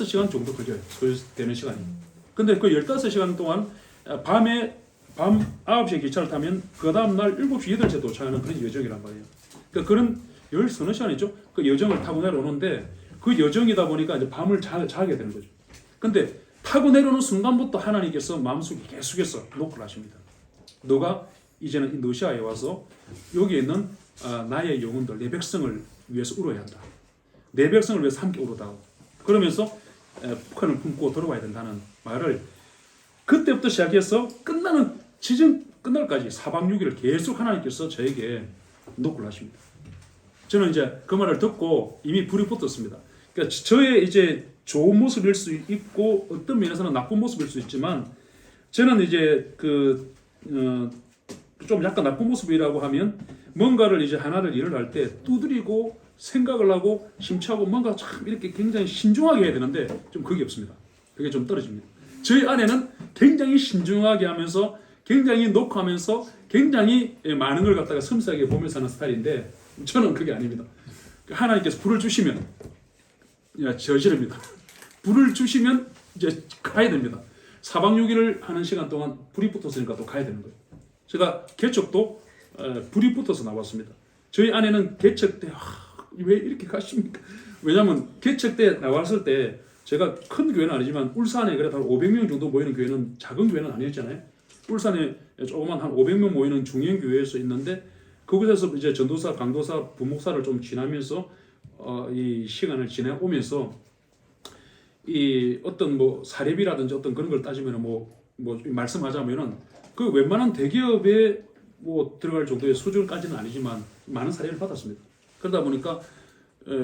15시간 정도 걸려요. 소요되는 시간이. 근데 그 15시간 동안 밤 9시에 기차를 타면 그 다음날 7시, 8시에 도착하는 그런 여정이란 말이에요. 그러니까 그런 10서너 시간이죠. 그 여정을 타고 내려오는데 그 여정이다 보니까 이제 밤을 자게 되는 거죠. 근데 타고 내려오는 순간부터 하나님께서 마음속에 계속해서 노크를 하십니다. 너가 이제는 이 너시아에 와서 여기에 있는 나의 영혼들, 내 백성을 위해서 울어야 한다. 내 백성을 위해서 함께 울어다. 그러면서 북한을 품고 돌아와야 된다는 말을 그때부터 시작해서 끝나는 지정 끝날까지 4박 6일을 계속 하나님께서 저에게 노크를 하십니다. 저는 이제 그 말을 듣고 이미 불이 붙었습니다. 그러니까 저의 이제 좋은 모습일 수 있고 어떤 면에서는 나쁜 모습일 수 있지만 저는 이제 좀 약간 나쁜 모습이라고 하면 뭔가를 이제 하나를 일을 할 때 두드리고 생각을 하고 심취하고 뭔가 참 이렇게 굉장히 신중하게 해야 되는데 좀 그게 없습니다. 그게 좀 떨어집니다. 저희 아내는 굉장히 신중하게 하면서 굉장히 녹화하면서 굉장히 많은 걸 갖다가 섬세하게 보면서 하는 스타일인데 저는 그게 아닙니다. 하나님께서 불을 주시면 저지릅니다. 불을 주시면 이제 가야 됩니다. 4박 6일을 하는 시간 동안 불이 붙었으니까 또 가야 되는 거예요. 제가 개척도 불이 붙어서 나왔습니다. 저희 아내는 개척 때 왜 이렇게 가십니까? 왜냐하면 개척 때 나왔을 때 제가 큰 교회는 아니지만 울산에 그래도 한 500명 정도 모이는 교회는 작은 교회는 아니었잖아요. 울산에 조그만 한 500명 모이는 중형 교회에서 있는데 그곳에서 이제 전도사, 강도사, 부목사를 좀 지나면서 이 시간을 지내오면서 이 어떤 뭐 사례비라든지 어떤 그런 걸 따지면 뭐 말씀하자면은 그 웬만한 대기업에 뭐 들어갈 정도의 수준까지는 아니지만 많은 사례를 받았습니다. 그러다 보니까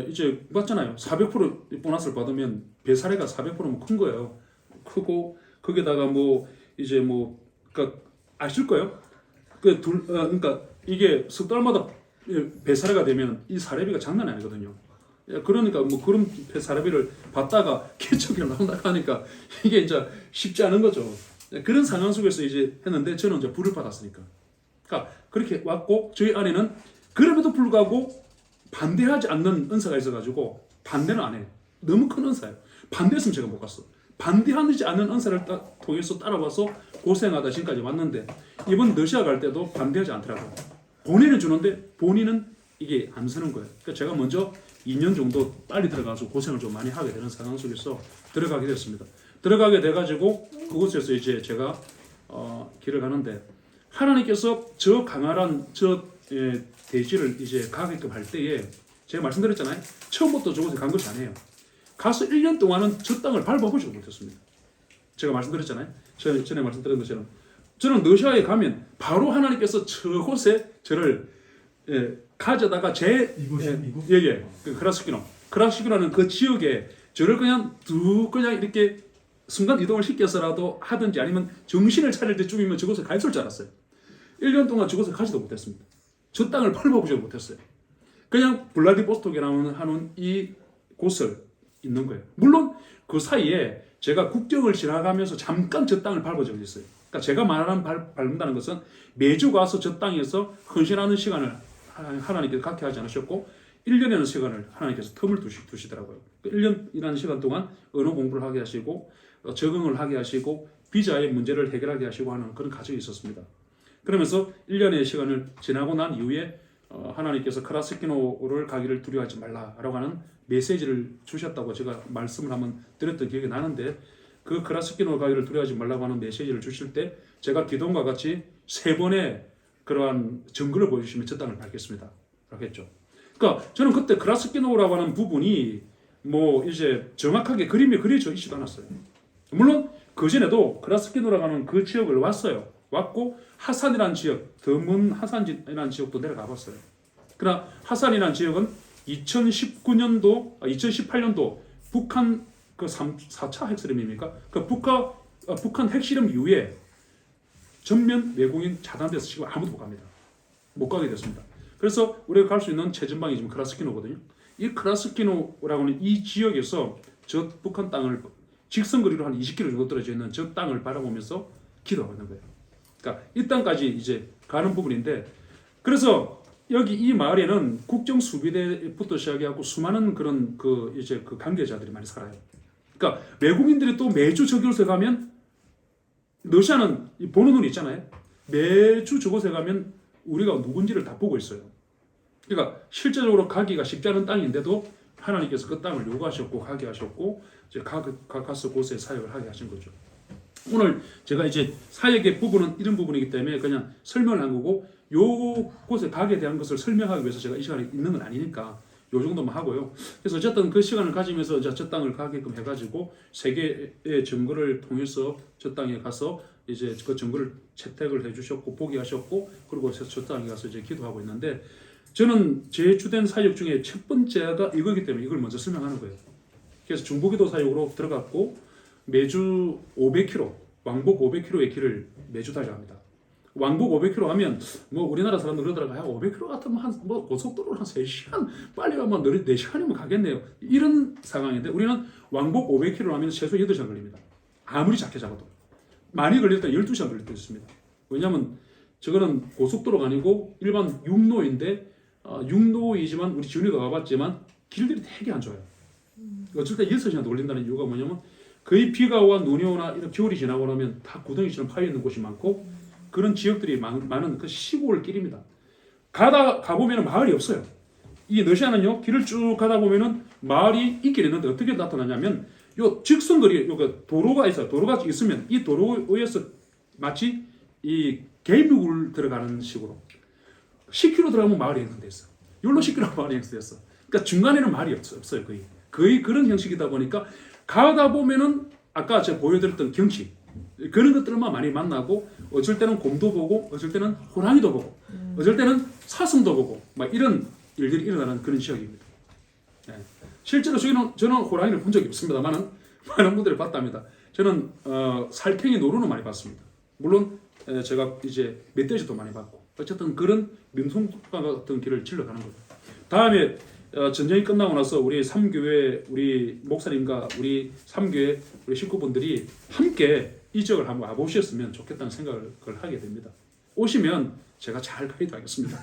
이제 맞잖아요. 400% 보너스를 받으면 배사례가 400%면 큰 거예요. 크고 거기다가 뭐 이제 뭐 그러니까 아실 거예요. 그러니까 이게 석 달마다 배사례가 되면 이 사례비가 장난이 아니거든요. 그러니까 뭐 그런 사례비를 받다가 개척을 나온다고 하니까 이게 이제 쉽지 않은 거죠. 그런 상황 속에서 이제 했는데 저는 이제 불을 받았으니까. 그러니까 그렇게 왔고 저희 아내는 그럼에도 불구하고 반대하지 않는 은사가 있어가지고 반대는 안 해. 너무 큰 은사예요. 반대했으면 제가 못 갔어. 반대하지 않는 은사를 통해서 따라와서 고생하다 지금까지 왔는데 이번 러시아 갈 때도 반대하지 않더라고요. 본인은 주는데 본인은 이게 안 쓰는 거예요. 그러니까 제가 먼저 2년 정도 빨리 들어가서 고생을 좀 많이 하게 되는 상황 속에서 들어가게 됐습니다. 들어가게 돼가지고 그곳에서 이제 제가 길을 가는데 하나님께서 저 강활한 대지를 이제 가게끔 할 때에 제가 말씀드렸잖아요. 처음부터 저곳에 간 것이 아니에요. 가서 1년 동안은 저 땅을 밟아보지도 못했습니다. 제가 말씀드렸잖아요. 전에 말씀드린 것처럼 저는 러시아에 가면 바로 하나님께서 저곳에 저를 가져다가 그 크라스키노라는 그 지역에 저를 그냥 이렇게 순간 이동을 시켜서라도 하든지 아니면 정신을 차릴 때쯤이면 저곳에 가 있을 줄 알았어요. 1년 동안 저곳에 가지도 못했습니다. 저 땅을 밟아보지도 못했어요. 그냥 블라디보스톡이라는 하는 이 곳을 있는 거예요. 물론 그 사이에 제가 국경을 지나가면서 잠깐 저 땅을 밟은 적이 있어요. 그러니까 제가 말하는 밟는다는 것은 매주 가서 저 땅에서 헌신하는 시간을 하나님께서 갖게 하지 않으셨고 1년이라는 시간을 하나님께서 텀을 두시더라고요. 1년이라는 시간 동안 언어 공부를 하게 하시고 적응을 하게 하시고 비자의 문제를 해결하게 하시고 하는 그런 과정이 있었습니다. 그러면서 1년의 시간을 지나고 난 이후에 하나님께서 크라스키노를 가기를 두려워하지 말라라고 하는 메시지를 주셨다고 제가 말씀을 한번 드렸던 기억이 나는데 그 크라스키노 가기를 두려워하지 말라고 하는 메시지를 주실 때 제가 기도와 같이 3번의 그러한 증거를 보여주시면 저 땅을 밟겠습니다. 라고 했죠. 그러니까 저는 그때 크라스키노라고 하는 부분이 뭐 이제 정확하게 그림이 그려져 있지도 않았어요. 물론 그 전에도 크라스키노라고 하는 그 지역을 왔고 하산이라는 지역, 더 먼 하산이라는 지역도 내려가 봤어요. 그러나 하산이라는 지역은 2018년도 북한 그 4차 핵실험입니까? 그 북한 핵실험 이후에 전면 외국인 차단돼서 지금 아무도 못 갑니다. 못 가게 됐습니다. 그래서 우리가 갈 수 있는 최전방이 지금 크라스키노거든요. 이 크라스키노라고 하는 이 지역에서 저 북한 땅을 직선거리로 한 20km 정도 떨어져 있는 저 땅을 바라보면서 기도하고 있는 거예요. 그러니까 이 땅까지 이제 가는 부분인데 그래서 여기 이 마을에는 국정 수비대부터 시작해갖고 수많은 그런 이제 그 관계자들이 많이 살아요. 그러니까 외국인들이 또 매주 저곳에 가면 러시아는 보는 눈이 있잖아요. 매주 저곳에 가면 우리가 누군지를 다 보고 있어요. 그러니까 실제적으로 가기가 쉽지 않은 땅인데도 하나님께서 그 땅을 요구하셨고 가게 하셨고 이제 가서 곳에 사역을 하게 하신 거죠. 오늘 제가 이제 사역의 부분은 이런 부분이기 때문에 그냥 설명을 한 거고 요 곳에 가게 대한 것을 설명하기 위해서 제가 이 시간에 있는 건 아니니까 요 정도만 하고요. 그래서 어쨌든 그 시간을 가지면서 저 땅을 가게끔 해가지고 세계의 증거를 통해서 저 땅에 가서 이제 그 증거를 채택을 해주셨고 보게 하셨고 그리고 저 땅에 가서 이제 기도하고 있는데 저는 제 주된 사역 중에 첫 번째가 이거기 때문에 이걸 먼저 설명하는 거예요. 그래서 중보기도 사역으로 들어갔고 매주 500km 왕복 500km의 길을 매주 달려갑니다. 왕복 500km 하면 뭐 우리나라 사람들 그러더라고요. 500km 같으면 뭐 고속도로로 한 3시간 빨리 가면 4시간이면 가겠네요. 이런 상황인데 우리는 왕복 500km 하면 최소 8시간 걸립니다. 아무리 작게 잡아도. 많이 걸릴 때 12시간 걸릴 때 있습니다. 왜냐하면 저거는 고속도로가 아니고 일반 육로인데 육로이지만 우리 지훈이가 가봤지만 길들이 되게 안 좋아요. 어쩔 때 6시간 걸린다는 이유가 뭐냐면 거의 비가 오거나 눈이 오나 이런 겨울이 지나고 나면 다 구덩이처럼 파여 있는 곳이 많고 그런 지역들이 많은 그 시골 길입니다. 가보면 마을이 없어요. 이 러시아는요 길을 쭉 가다 보면은 마을이 있긴 있는데 어떻게 나타나냐면 요 직선거리 요 도로가 있어요. 도로가 있으면 이 도로에서 마치 이 개미굴 들어가는 식으로 10km 들어가면 마을이 형성됐어. 요로 10km 마을이 형성됐어. 그러니까 중간에는 마을이 없어요. 거의 그런 형식이다 보니까 가다 보면은 아까 제가 보여드렸던 경치 그런 것들만 많이 만나고 어쩔 때는 곰도 보고 어쩔 때는 호랑이도 보고 어쩔 때는 사슴도 보고 막 이런 일들이 일어나는 그런 지역입니다. 네. 실제로 저는 호랑이를 본 적이 없습니다만은 많은 분들이 봤답니다. 저는 살쾡이 노루는 많이 봤습니다. 물론 제가 이제 멧돼지도 많이 봤고 어쨌든 그런 명성과 같은 길을 질러가는 거죠. 다음에 전쟁이 끝나고 나서 우리 3교회 우리 목사님과 우리 3교회 우리 식구분들이 함께 이 지역을 한번 와보셨으면 좋겠다는 생각을 하게 됩니다. 오시면 제가 잘 가이드하겠습니다.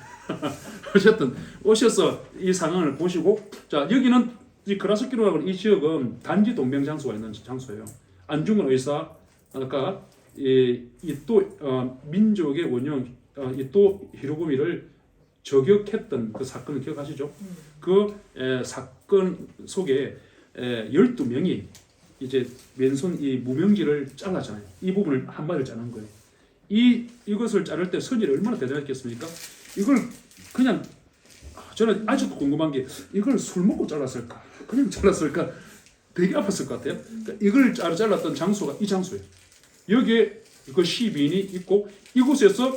어쨌든 오셔서 이 상황을 보시고 자 여기는 이 크라스키로라고 하는 이 지역은 단지 동병장수가 있는 장소예요. 안중근 의사 아까 이또 민족의 원형 이또 히로부미를 저격했던 그 사건을 기억하시죠? 그 사건 속에 12명이 이제 맨손 이 무명지를 잘랐잖아요. 이 부분을 한 마디를 자른 거예요. 이것을 자를 때 선율이 얼마나 대단했겠습니까? 이걸 그냥 저는 아직도 궁금한 게 이걸 술 먹고 잘랐을까? 그냥 잘랐을까? 되게 아팠을 것 같아요. 그러니까 이걸 잘랐던 장소가 이 장소예요. 여기에 그 시민이 있고 이곳에서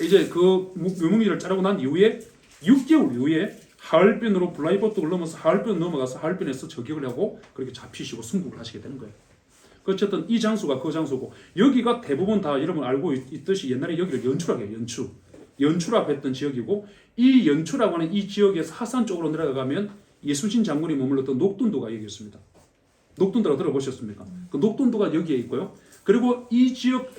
이제 그 묘목리를 자르고 난 이후에 6개월 이후에 하얼빈으로 블라디보스톡을 넘어서 하얼빈 넘어가서 하얼빈에서 저격을 하고 그렇게 잡히시고 순국을 하시게 되는 거예요. 어쨌든 이 장소가 그 장소고 여기가 대부분 다 여러분 알고 있듯이 옛날에 여기를 연추라고 해요. 연추라고 했던 지역이고 이 연추라고 하는 이 지역에서 하산 쪽으로 내려가면 예수신 장군이 머물렀던 녹둔도가 여기 있습니다. 녹둔도라고 들어보셨습니까? 그 녹둔도가 여기에 있고요. 그리고 이 지역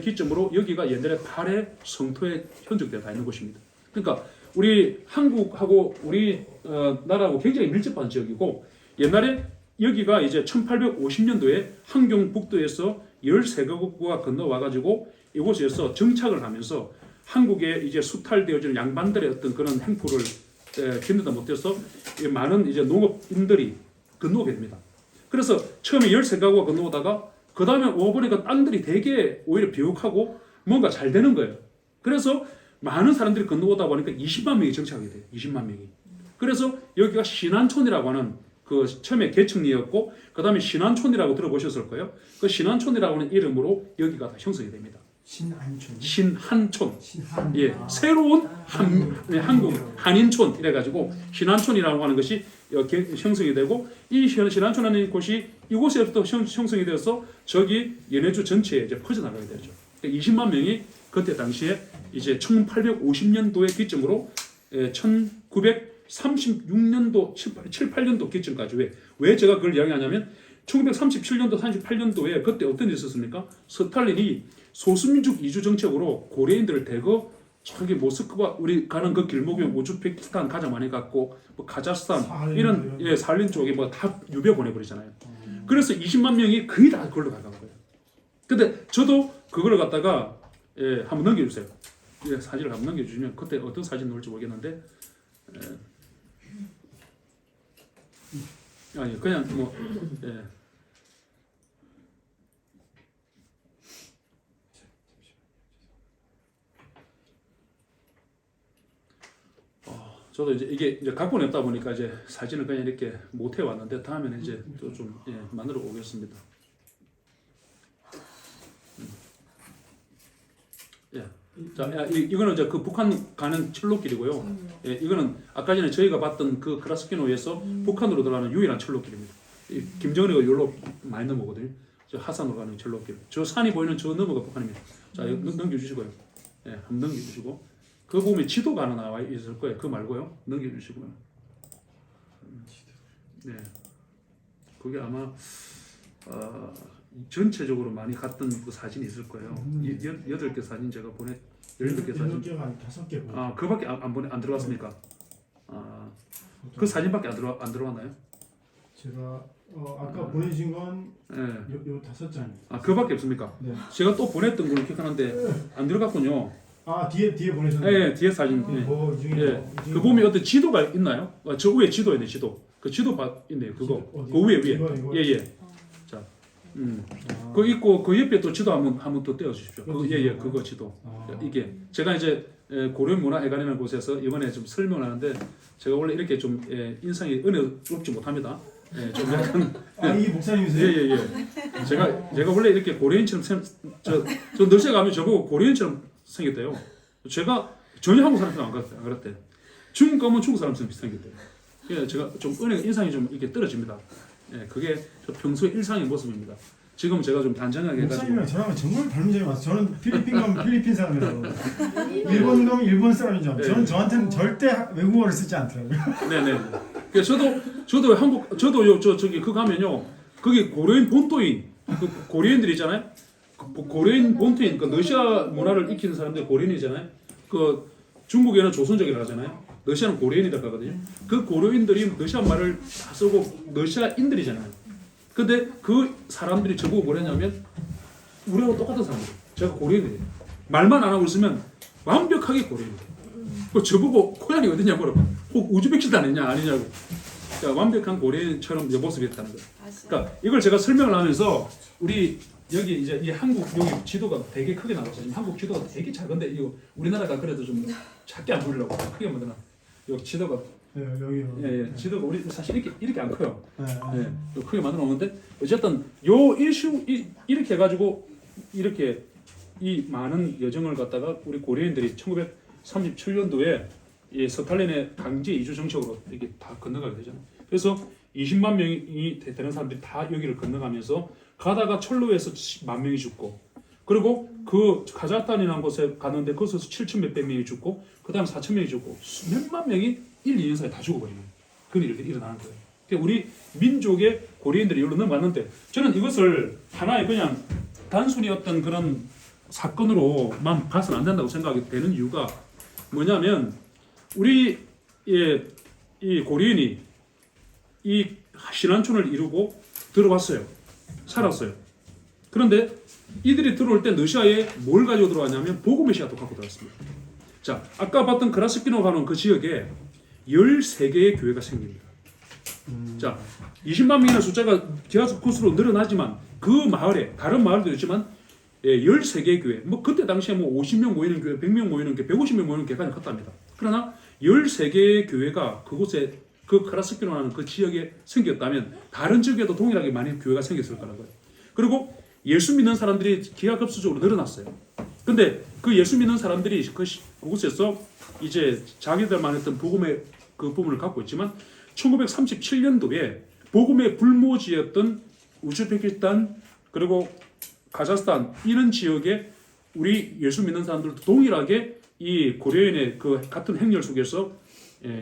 기점으로 여기가 옛날에 발해 성토의 흔적들이 다 있는 곳입니다. 그러니까 우리 한국하고 우리 나라하고 굉장히 밀접한 지역이고 옛날에 여기가 이제 1850년도에 한경북도에서 13개국가 건너와가지고 이곳에서 정착을 하면서 한국에 이제 수탈되어지는 양반들의 어떤 그런 행포를 견디다 못해서 많은 이제 농업인들이 건너오게 됩니다. 그래서 처음에 13개국가 건너오다가 그 다음에 오보니까 땅들이 되게 오히려 비옥하고 뭔가 잘 되는 거예요. 그래서 많은 사람들이 건너오다 보니까 20만 명이 정착하게 돼요. 20만 명이. 그래서 여기가 신안촌이라고 하는 그 처음에 개척리였고 그 다음에 신안촌이라고 들어보셨을 거예요. 그 신안촌이라고 하는 이름으로 여기가 다 형성이 됩니다. 신한촌. 예, 새로운 한국 한인촌 이래가지고 신안촌이라고 하는 것이 형성이 되고 이 신안촌이라는 곳이 이곳에부터 형성이 되어서 저기 연해주 전체에 이제 퍼져나가게 되죠. 20만 명이 그때 당시에 이제 1850년도의 기점으로 1936년도 7, 8년도 기점까지 왜 제가 그걸 이야기하냐면 1937년도 38년도에 그때 어떤 일이 있었습니까? 스탈린이 소수민족 이주 정책으로 고려인들을 대거 저기 모스크바 우리 가는 그 길목에 우즈베키스탄 가장 많이 갔고 뭐 카자흐스탄 이런 살린 쪽에 뭐 다 유배 보내버리잖아요. 그래서 20만 명이 거의 다 그걸로 가간 거예요. 근데 저도 그걸 갖다가 한번 넘겨주세요. 사진을 한번 넘겨주시면 그때 어떤 사진 나올지 모르겠는데 아니 그냥 뭐 저도 이게 이제 각본이 없다 보니까 이제 사진을 그냥 이렇게 못 해왔는데 다음에는 이제 또 좀 만들어 오겠습니다. 자, 이거는 이제 그 북한 가는 철로길이고요. 이거는 아까 전에 저희가 봤던 그 크라스키노에서 북한으로 들어가는 유일한 철로길입니다. 김정은이가 여기로 많이 넘어거든요. 저 하산으로 가는 철로길. 저 산이 보이는 저 너머가 북한입니다. 자, 이거 넘겨주시고요. 한번 넘겨주시고. 그 보면 지도가 하나 나와 있을 거예요. 그거 말고요. 넘겨주시고요. 네. 그게 아마 전체적으로 많이 갔던 그 사진이 있을 거예요. 8개 사진 제가 18개 사진. 8개가 아니 5개. 그거밖에 안 들어갔습니까? 그 사진밖에 안 들어왔나요? 제가 아까 보내신 건 네. 요 5장입니다. 그거밖에 없습니까? 네. 제가 또 보냈던 걸로 기억하는데 안 들어갔군요. 뒤에 보내셨나요? 네, 뒤에 사진. 이 중에 그 보면 어떤 지도가 있나요? 저 위에 지도 있네, 지도. 그 지도 있네요, 그거. 그 위에. 이거? 예. 자, 그 있고 그 옆에 또 지도 한번 또 떼어 주십시오. 그거 지도. 이게 제가 이제 고려문화회관이라는 곳에서 이번에 좀 설명을 하는데 제가 원래 이렇게 좀 인상이 은혜롭지 못합니다. 좀 약간 이게 목사님이세요? 예. 제가 원래 이렇게 고려인처럼 저 너시에 가면 저보고 고려인처럼 생겼대요. 제가 전혀 한국 사람처럼 안 그랬대. 중국 가면 중국 사람처럼 생겼대요. 예, 제가 좀 인상이 좀 이렇게 떨어집니다. 그게 저 평소의 일상의 모습입니다. 지금 제가 좀 단정하게 목사님이랑 저랑 정말 닮은 점이 많아요. 저는 필리핀 가면 필리핀 사람이라고, 일본 가면 일본 사람이죠. 저는 저한테는 절대 외국어를 쓰지 않더라고요. 네네. 그래서 저도 저기 그 가면요, 거기 고려인 본토인 그 고려인들 있잖아요. 고려인 본토인 그 러시아 문화를 익히는 사람들 고려인이잖아요. 그 중국에는 조선족이라고 하잖아요. 러시아는 고려인이라고 하거든요. 그 고려인들이 러시아 말을 다 쓰고 러시아인들이잖아요. 근데 그 사람들이 저보고 뭐랬냐면 우리하고 똑같은 사람들. 제가 고려인이에요. 말만 안 하고 있으면 완벽하게 고려인이에요. 그 저보고 고향이 어디냐 물어봐. 혹 우즈베키스탄 아니냐 아니냐고. 그러니까 완벽한 고려인처럼 모습이었다는 거예요. 그러니까 이걸 제가 설명을 하면서 우리 여기 이제 이 한국 여기 지도가 되게 크게 나왔어요. 한국 지도가 되게 작은데 이거 우리나라가 그래도 좀 작게 안 보이려고 크게 만들어. 여기 지도가 여기. 지도가 우리 사실 이렇게 안 커요. 네. 크게 만들어 놓는데 어쨌든 요 이슈 이렇게 해가지고 이렇게 이 많은 여정을 갖다가 우리 고려인들이 1937년도에 이 스탈린의 강제 이주 정책으로 이렇게 다 건너가게 되잖아요. 그래서 20만 명이 되는 사람들이 다 여기를 건너가면서 가다가 철로에서 10만 명이 죽고, 그리고 그 카자흐스탄이라는 곳에 갔는데 거기서 7천 몇백 명이 죽고, 그 다음 4천 명이 죽고, 몇만 명이 1, 2년 사이에 다 죽어버리는 그런 일이 일어나는 거예요. 그러니까 우리 민족의 고려인들이 여기로 넘어갔는데, 저는 이것을 하나의 그냥 단순히 어떤 그런 사건으로만 봐서는 안 된다고 생각이 되는 이유가 뭐냐면, 우리 이 고려인이 이 신안촌을 이루고 들어왔어요. 살았어요. 그런데 이들이 들어올 때 러시아에 뭘 가지고 들어왔냐면 복음의 씨앗도 갖고 들어왔습니다. 자, 아까 봤던 크라스키노 가는 그 지역에 13개의 교회가 생깁니다. 자, 20만 명이라는 숫자가 계속 코스로 늘어나지만 그 마을에 다른 마을도 있지만 13개의 교회, 뭐 그때 당시에 뭐 50명 모이는 교회, 100명 모이는 교회, 150명 모이는 교회가 컸답니다. 그러나 13개의 교회가 그곳에 그 크라스키노라는 그 지역에 생겼다면 다른 지역에도 동일하게 많은 교회가 생겼을 거라는 거예요. 그리고 예수 믿는 사람들이 기하급수적으로 늘어났어요. 근데 그 예수 믿는 사람들이 그곳에서 이제 자기들만 했던 복음의 그 부분을 갖고 있지만 1937년도에 복음의 불모지였던 우즈베키스탄 그리고 카자흐스탄 이런 지역에 우리 예수 믿는 사람들도 동일하게 이 고려인의 그 같은 행렬 속에서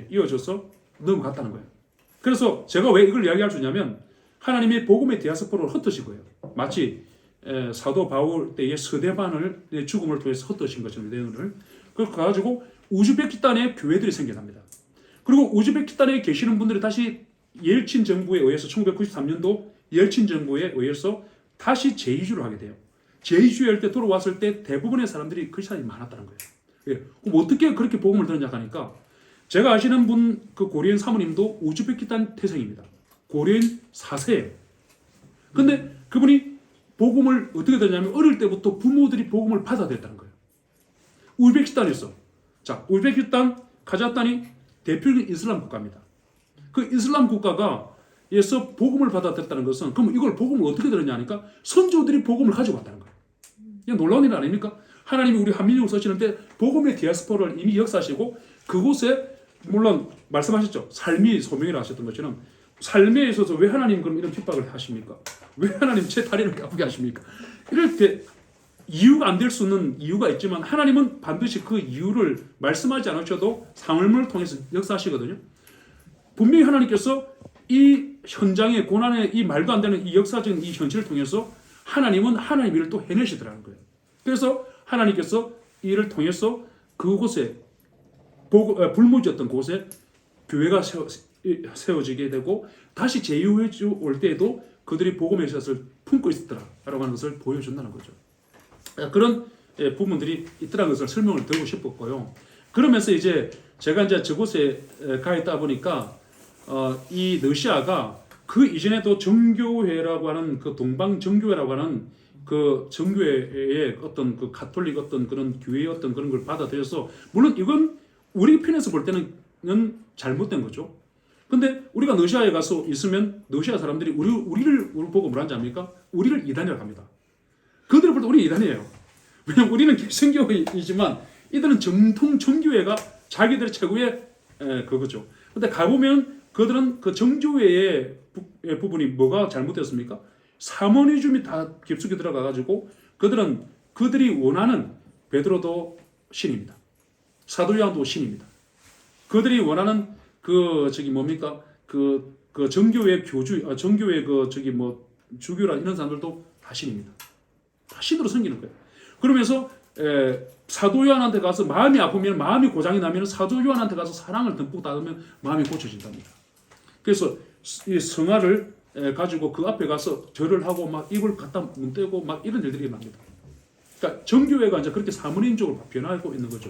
이어져서 넘어갔다는 거예요. 그래서 제가 왜 이걸 이야기할 수 있냐면 하나님이 복음의 디아스포라를 흩으신 거예요. 마치 사도 바울 때의 스데반의 죽음을 통해서 흩으신 것처럼 내용을. 그걸 가지고 우즈베키스탄에 교회들이 생겨납니다. 그리고 우즈베키스탄에 계시는 분들이 다시 옐친 정부에 의해서 1993년도 열친 정부에 의해서 다시 재이주를 하게 돼요. 재이주할 때 돌아왔을 때 대부분의 사람들이 크리스찬이 많았다는 거예요. 예. 그럼 어떻게 그렇게 복음을 들었냐 하니까 제가 아시는 분 그 고려인 사모님도 우즈베키스탄 태생입니다. 고려인 4세예요. 근데 그분이 복음을 어떻게 들었냐면 어릴 때부터 부모들이 복음을 받아들였다는 거예요. 우즈베키스탄에서. 자, 우즈베키스탄, 카자흐스탄이 대표적인 이슬람 국가입니다. 그 이슬람 국가가 에서 복음을 받아들였다는 것은 그럼 이걸 복음을 어떻게 들었냐 하니까 선조들이 복음을 가지고 왔다는 거예요. 이게 놀라운 일 아닙니까? 하나님이 우리 한민족을 쓰시는데 복음의 디아스포라를 이미 역사하시고 그곳에 물론 말씀하셨죠. 삶이 소명이라 하셨던 것처럼 삶에 있어서 왜 하나님 그럼 이런 핍박을 하십니까? 왜 하나님 제 다리를 아프게 하십니까? 이럴 때 이유가 안 될 수는 이유가 있지만 하나님은 반드시 그 이유를 말씀하지 않으셔도 상황을 통해서 역사하시거든요. 분명히 하나님께서 이 현장의 고난의 이 말도 안 되는 이 역사적인 이 현실을 통해서 하나님은 하나님 일을 또 해내시더라는 거예요. 그래서 하나님께서 이를 통해서 그곳에 불모지였던 곳에 교회가 세워지게 되고 다시 제유회주 올 때에도 그들이 복음의 샷을 품고 있었더라라고 하는 것을 보여준다는 거죠. 그런 부분들이 있더라는 것을 설명을 드리고 싶었고요. 그러면서 이제 제가 이제 저곳에 가 있다 보니까 이 러시아가 그 이전에도 정교회라고 하는 그 동방 정교회라고 하는 그 정교회의 어떤 그 가톨릭 어떤 그런 교회의 어떤 그런 걸 받아들여서 물론 이건 우리 편에서 볼 때는 잘못된 거죠. 근데 우리가 러시아에 가서 있으면 러시아 사람들이 우리를 보고 뭐라는지 압니까? 우리를 이단이라고 합니다. 그들을 볼 때 우리 이단이에요. 왜냐면 우리는 개신교이지만 이들은 정통 정교회가 자기들의 최고의 그거죠. 근데 가보면 그들은 그 정교회의 부분이 뭐가 잘못되었습니까? 사모니즘이 다 깊숙이 들어가가지고 그들이 원하는 베드로도 신입니다. 사도 요한도 신입니다. 그들이 원하는 그 정교회 교주, 정교회 주교라 이런 사람들도 다 신입니다. 다 신으로 섬기는 거예요. 그러면서 사도 요한한테 가서 마음이 아프면 마음이 고장이 나면 사도 요한한테 가서 사랑을 듬뿍 닫으면 마음이 고쳐진답니다. 그래서 이 성화를 가지고 그 앞에 가서 절을 하고 막 입을 갖다 문대고 막 이런 일들이 일어납니다. 그러니까 정교회가 이제 그렇게 사모님적으로 변화하고 있는 거죠.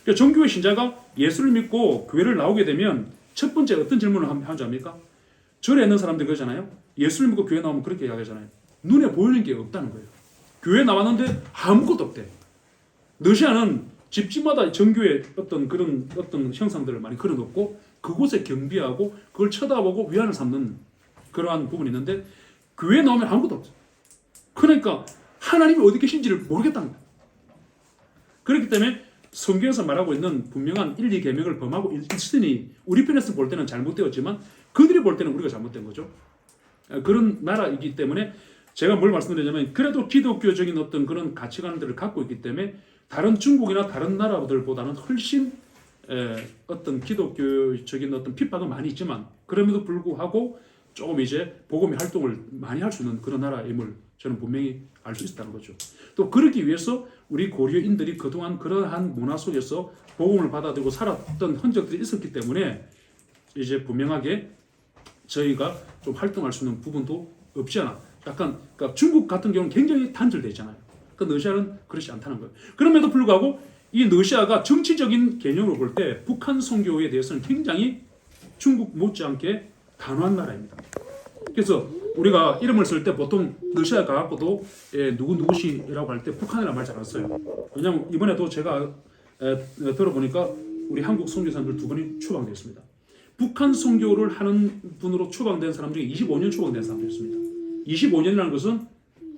그러니까 정교회 신자가 예수를 믿고 교회를 나오게 되면 첫 번째 어떤 질문을 하는지 압니까? 절에 있는 사람들 그러잖아요. 예수를 믿고 교회 나오면 그렇게 이야기하잖아요. 눈에 보이는 게 없다는 거예요. 교회 나왔는데 아무것도 없대. 러시아는 집집마다 정교회 어떤 형상들을 많이 걸어놓고 그곳에 경비하고 그걸 쳐다보고 위안을 삼는 그러한 부분이 있는데 교회에 나오면 아무것도 없어. 그러니까 하나님이 어디 계신지를 모르겠다는 거야. 그렇기 때문에 성경에서 말하고 있는 분명한 1, 2계명을 범하고 있으니 우리 편에서 볼 때는 잘못되었지만 그들이 볼 때는 우리가 잘못된 거죠. 그런 나라이기 때문에 제가 뭘 말씀드리냐면 그래도 기독교적인 어떤 그런 가치관들을 갖고 있기 때문에 다른 중국이나 다른 나라들보다는 훨씬 어떤 기독교적인 어떤 핍박은 많이 있지만 그럼에도 불구하고 조금 이제 복음의 활동을 많이 할 수 있는 그런 나라임을 저는 분명히 알 수 있다는 거죠. 또 그러기 위해서 우리 고려인들이 그동안 그러한 문화 속에서 복음을 받아들이고 살았던 흔적들이 있었기 때문에 이제 분명하게 저희가 좀 활동할 수 있는 부분도 없지 않아. 약간 그러니까 중국 같은 경우는 굉장히 단절되어 있잖아요. 그 러시아는 그렇지 않다는 거예요. 그럼에도 불구하고 이 러시아가 정치적인 개념으로 볼 때 북한 선교에 대해서는 굉장히 중국 못지않게 단호한 나라입니다. 그래서 우리가 이름을 쓸 때 보통 러시아 가갖고도 누구시라고 할 때 북한이라는 말 잘 안 써요. 왜냐하면 이번에도 제가 들어보니까 우리 한국 선교사님들 2분이 추방되었습니다. 북한 선교를 하는 분으로 추방된 사람 중에 25년 추방된 사람이었습니다. 25년이라는 것은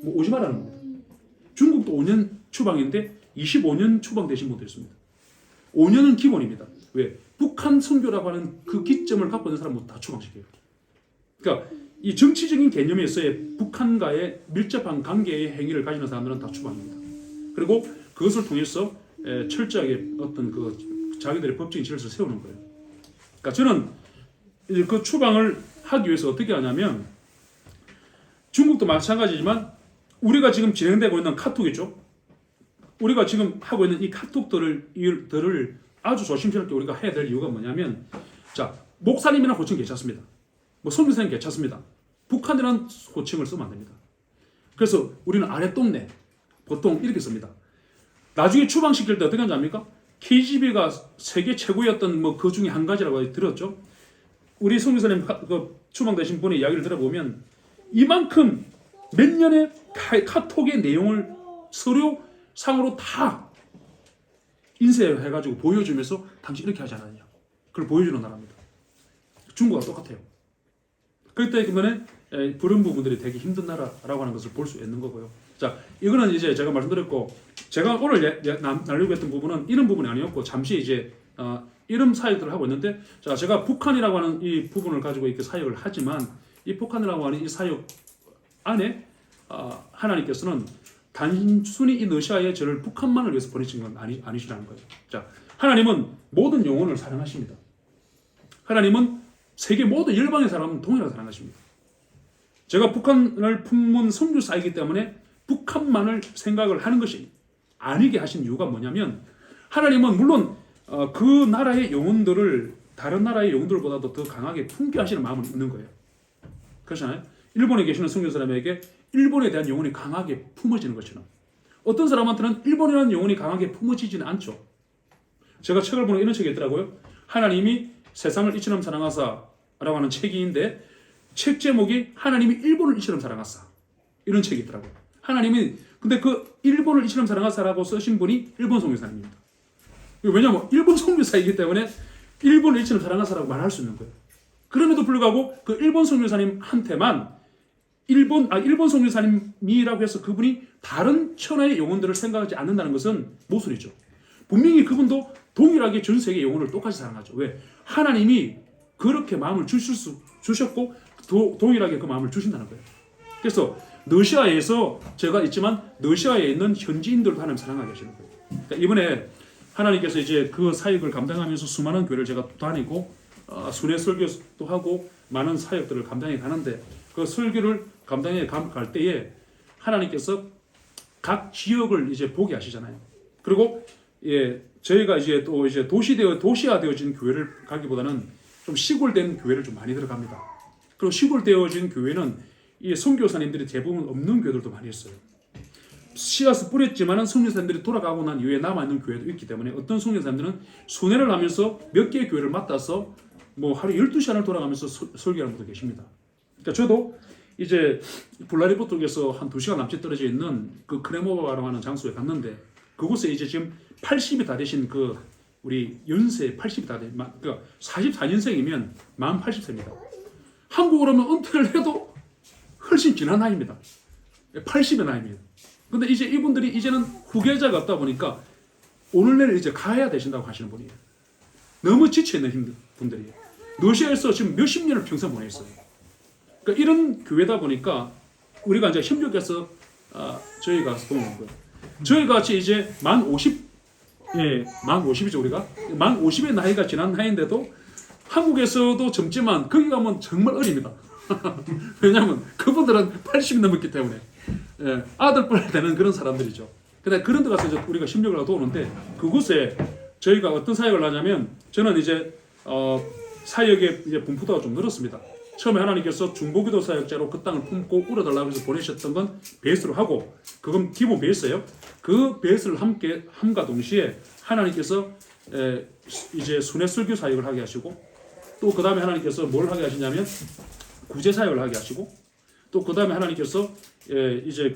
뭐 오지 말라는 겁니다. 중국도 5년 추방인데 25년 추방되신 분도 있습니다. 5년은 기본입니다. 왜? 북한 선교라고 하는 그 기점을 갖고 있는 사람은 다 추방시켜요. 그러니까 이 정치적인 개념에서의 북한과의 밀접한 관계의 행위를 가지는 사람들은 다 추방입니다. 그리고 그것을 통해서 철저하게 어떤 그 자기들의 법적인 질서를 세우는 거예요. 그러니까 저는 그 추방을 하기 위해서 어떻게 하냐면 중국도 마찬가지지만 우리가 지금 진행되고 있는 카톡이죠. 우리가 지금 하고 있는 이 카톡들을 아주 조심스럽게 우리가 해야 될 이유가 뭐냐면 자 목사님이나 고청 괜찮습니다. 뭐 선교사님 괜찮습니다. 북한이라는 호칭을 쓰면 안 됩니다. 그래서 우리는 아랫동네 보통 이렇게 씁니다. 나중에 추방시킬 때 어떻게 하는지 압니까? KGB가 세계 최고였던 뭐 그 중에 한 가지라고 들었죠. 우리 송 교사님 그 추방되신 분의 이야기를 들어보면 이만큼 몇 년의 카톡의 내용을 서류상으로 다 인쇄해가지고 보여주면서 당신 이렇게 하지 않았냐. 그걸 보여주는 나라입니다. 중국과 똑같아요. 그때 그러면 그런 부분들이 되게 힘든 나라라고 하는 것을 볼 수 있는 거고요. 자, 이거는 이제 제가 말씀드렸고, 제가 오늘 나누려고 했던 부분은 이런 부분이 아니었고, 잠시 이제 이런 사역들을 하고 있는데, 자, 제가 북한이라고 하는 이 부분을 가지고 이렇게 사역을 하지만, 이 북한이라고 하는 이 사역 안에 하나님께서는 단순히 이 러시아에 저를 북한만을 위해서 보내신 건 아니시라는 거예요. 자, 하나님은 모든 영혼을 사랑하십니다. 하나님은 세계 모든 열방의 사람은 동일하게 사랑하십니다. 제가 북한을 품은 선교사이기 때문에 북한만을 생각을 하는 것이 아니게 하신 이유가 뭐냐면, 하나님은 물론 그 나라의 영혼들을 다른 나라의 영혼들보다도 더 강하게 품게 하시는 마음은 있는 거예요. 그렇잖아요. 일본에 계시는 선교사람에게 일본에 대한 영혼이 강하게 품어지는 것처럼, 어떤 사람한테는 일본이라는 영혼이 강하게 품어지지는 않죠. 제가 책을 보는 이런 책이 있더라고요. 하나님이 세상을 이처럼 사랑하사 라고 하는 책인데, 책 제목이 하나님이 일본을 이처럼 사랑하사, 이런 책이 있더라고요. 하나님이, 근데 그 일본을 이처럼 사랑하사라고 쓰신 분이 일본 선교사님입니다. 왜냐하면 일본 선교사이기 때문에 일본을 이처럼 사랑하사라고 말할 수 있는 거예요. 그럼에도 불구하고 그 일본 선교사님한테만 일본 선교사님이라고 해서 그분이 다른 천하의 영혼들을 생각하지 않는다는 것은 모순이죠. 분명히 그분도 동일하게 전 세계 영혼을 똑같이 사랑하죠. 왜? 하나님이 그렇게 마음을 주셨고 동일하게 그 마음을 주신다는 거예요. 그래서 러시아에서 제가 있지만 러시아에 있는 현지인들도 하나님 사랑하게 하시는 거예요. 그러니까 이번에 하나님께서 이제 그 사역을 감당하면서 수많은 교회를 제가 다니고 순회 설교도 하고 많은 사역들을 감당해 가는데, 그 설교를 감당해 갈 때에 하나님께서 각 지역을 이제 보게 하시잖아요. 그리고 저희가 이제 또 이제 도시화되어진 교회를 가기보다는 좀 시골된 교회를 좀 많이 들어갑니다. 그리고 시골되어진 교회는 이 선교사님들이 대부분 없는 교회들도 많이 있어요. 씨앗을 뿌렸지만은 선교사님들이 돌아가고 난 이후에 남아있는 교회도 있기 때문에 어떤 선교사님들은 순회를 하면서 몇 개의 교회를 맡아서 뭐 하루 12시간을 돌아가면서 설교하는 분도 계십니다. 그러니까 저도 이제 블라디보스톡에서 한 2시간 남짓 떨어져 있는 그 크레모바라고 하는 장소에 갔는데, 그곳에 이제 지금 80이 다 되신 그 우리 연세 80이 다 된, 그러니까 44년생이면 만 80세입니다. 한국으로 하면 은퇴를 해도 훨씬 지난 나이입니다. 80의 나이입니다. 근데 이제 이분들이 이제는 후계자가 없다 보니까 오늘 내일 이제 가야 되신다고 하시는 분이에요. 너무 지쳐있는 분들이에요. 러시아에서 지금 몇십 년을 평생 보냈어요. 그러니까 이런 교회다 보니까 우리가 이제 협력해서 저희가 도움을 거예요. 저희 같이 이제 만 50이죠, 우리가. 만 50의 나이가 지난 나이인데도 한국에서도 젊지만 거기 가면 정말 어립니다. 왜냐하면 그분들은 80이 넘었기 때문에 아들뻘 되는 그런 사람들이죠. 근데 그런 데 가서 이제 우리가 협력을 하고 도우는데, 그곳에 저희가 어떤 사역을 하냐면, 저는 이제 사역의 이제 분포도가 좀 늘었습니다. 처음에 하나님께서 중보기도 사역자로 그 땅을 품고 울어달라고 해서 보내셨던 건 베이스로 하고, 그건 기본 베이스예요. 그 베이스를 함과 동시에 하나님께서 이제 순회 설교 사역을 하게 하시고, 또 그 다음에 하나님께서 뭘 하게 하시냐면 구제 사역을 하게 하시고, 또 그 다음에 하나님께서 이제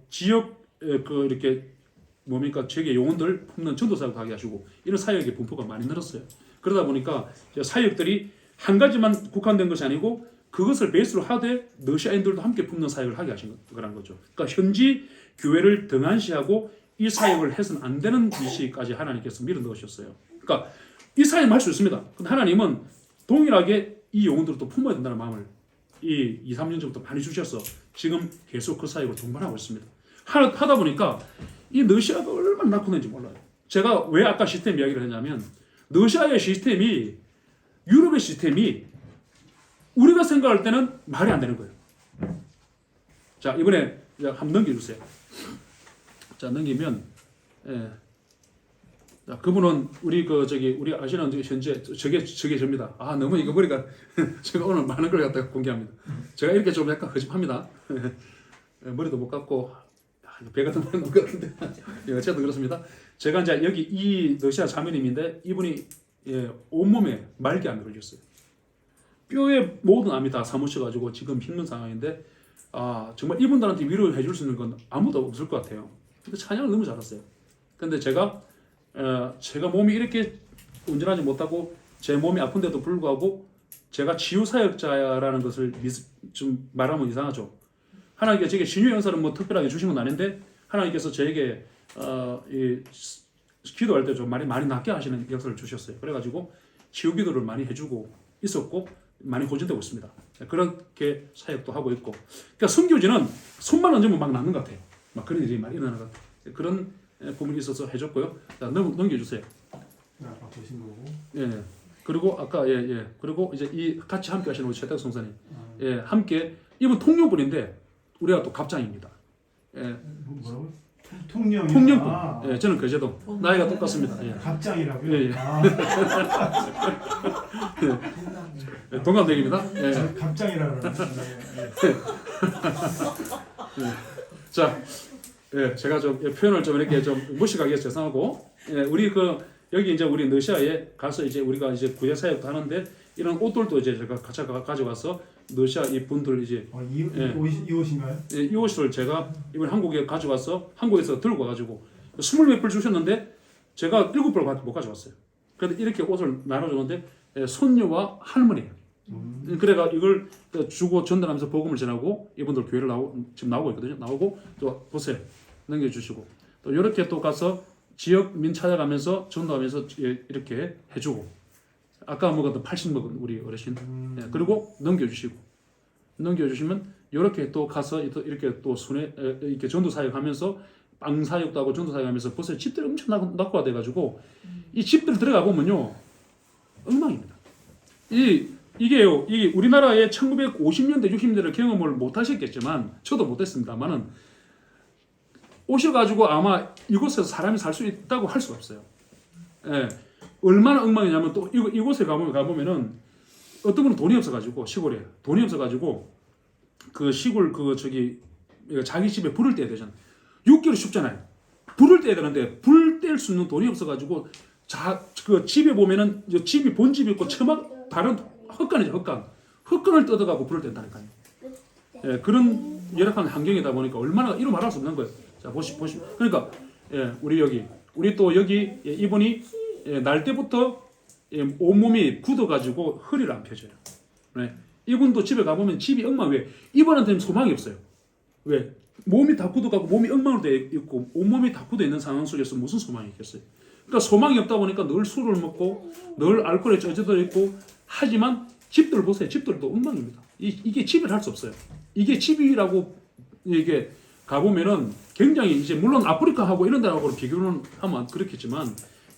지역 이렇게 뭡니까 지역의 영혼들 품는 전도 사역도 하게 하시고, 이런 사역의 분포가 많이 늘었어요. 그러다 보니까 사역들이 한 가지만 국한된 것이 아니고 그것을 베이스로 하되 러시아인들도 함께 품는 사역을 하게 하신 거란 거죠. 그러니까 현지 교회를 등한시하고 이 사역을 해서는 안 되는 위치까지 하나님께서 밀어넣으셨어요. 그러니까 이 사역을 할 수 있습니다. 근데 하나님은 동일하게 이 영혼들도 품어야 된다는 마음을 이 2, 3년 전부터 많이 주셔서 지금 계속 그 사역을 동반하고 있습니다. 하다 보니까 이 러시아가 얼마나 낙후된지 몰라요. 제가 왜 아까 시스템 이야기를 했냐면, 러시아의 시스템이, 유럽의 시스템이 우리가 생각할 때는 말이 안 되는 거예요. 자, 이번에 한번 넘겨주세요. 자, 넘기면 자, 그분은 우리 우리 아시는 현재 저게 접니다. 아 너무 이거 머리가 제가 오늘 많은 걸 갖다가 공개합니다. 제가 이렇게 좀 약간 허접합니다. 머리도 못 감고 배가 더 많은 것 같은데 어쨌든 그렇습니다. 제가 이제 여기 이 러시아 자매님인데 이분이 온몸에 말기암이 걸렸어요. 뼈에 모든 암이 다 사무쳐가지고 지금 힘든 상황인데 정말 이분들한테 위로해 줄 수 있는 건 아무도 없을 것 같아요. 근데 찬양을 너무 잘했어요. 근데 제가 몸이 이렇게 온전하지 못하고 제 몸이 아픈데도 불구하고 제가 치유사역자라는 것을 좀 말하면 이상하죠. 하나님께서 제게 신유 영사를 뭐 특별하게 주신 건 아닌데 하나님께서 저에게 기도할 때 좀 많이 낫게 하시는 역사를 주셨어요. 그래가지고 치유 기도를 많이 해주고 있었고 많이 호전되고 있습니다. 그렇게 사역도 하고 있고, 그러니까 선교지는 손만 얹으면 막 낫는 것 같아요. 막 그런 일이 많이 일어나는 것 같아요. 그런 부분이 있어서 해줬고요. 자, 넘겨주세요. 아까 보신 거고. 예. 그리고 아까 그리고 이제 이 같이 함께 하시는 우리 최탁 성사님, 함께 이분 통용분인데 우리가 또 갑장입니다. 뭐라고? 통영이요? 통영분. 예, 저는 거제동. 나이가 똑같습니다. 예. 갑장이라고요? 예. 동갑내기입니다. 예. 갑장이라고 그러는데. 자, 제가 좀 표현을 좀 이렇게 좀 무식하게 해서 죄송하고, 우리 여기 이제 우리 러시아에 가서 이제 우리가 이제 구제 사역도 하는데 이런 옷들도 이제 제가 같이 가져가서 러시아 이 분들 이제 이 옷인가요? 이 옷을 제가 이번 한국에 가져와서 한국에서 들고 와가지고 20몇 불 주셨는데 제가 7불 못 가져왔어요. 그런데 이렇게 옷을 나눠주는데 손녀와 할머니예요. 그래가 이걸 주고 전달하면서 복음을 전하고 이분들 교회를 지금 나오고 있거든요. 나오고 또 보세요. 넘겨주시고 또 이렇게 또 가서 지역민 찾아가면서 전도하면서 이렇게 해주고 아까 먹었던 80 먹은 우리 어르신 그리고 넘겨주시면 이렇게 또 가서 이렇게 또 순회 이렇게 전도 사역하면서 빵 사역도 하고 전도 사역하면서 보세요. 집들이 엄청 낙후가 돼가지고 이 집들 들어가 보면요 엉망입니다. 이게요, 이 우리나라의 1950년대, 60년대를 경험을 못 하셨겠지만, 저도 못 했습니다만은, 오셔가지고 아마 이곳에서 사람이 살 수 있다고 할 수가 없어요. 예. 얼마나 엉망이냐면 또 이곳에 가보면은, 어떤 분은 돈이 없어가지고, 시골에, 돈이 없어가지고, 그 시골, 자기 집에 불을 떼야 되잖아요. 6개월이 춥잖아요. 불을 떼야 되는데, 불 뗄 수 있는 돈이 없어가지고, 집에 보면은, 집이 본집이 있고, 다른 헛간이죠, 헛간. 헛간을 뜯어가고 불을 뗀다니까요. 그런 열악한 환경이다 보니까 얼마나 이루 말할 수 없는 거예요. 자, 보시고. 그러니까, 우리 또 여기 이분이 날 때부터 온몸이 굳어가지고 허리를 안 펴져요. 이분도 집에 가보면 집이 엉망. 왜? 이분한테는 소망이 없어요. 왜? 몸이 다 굳어가고 몸이 엉망으로 되어 있고 온몸이 다 굳어 있는 상황 속에서 무슨 소망이 있겠어요? 그러니까 소망이 없다 보니까 늘 술을 먹고 늘 알코올에 젖어 있고 하지만 집들 보세요. 집들도 엉망입니다. 이게 집이라 할 수 없어요. 이게 집이라고 이게 가보면은 굉장히 이제 물론 아프리카하고 이런 데하고 비교는 하면 그렇겠지만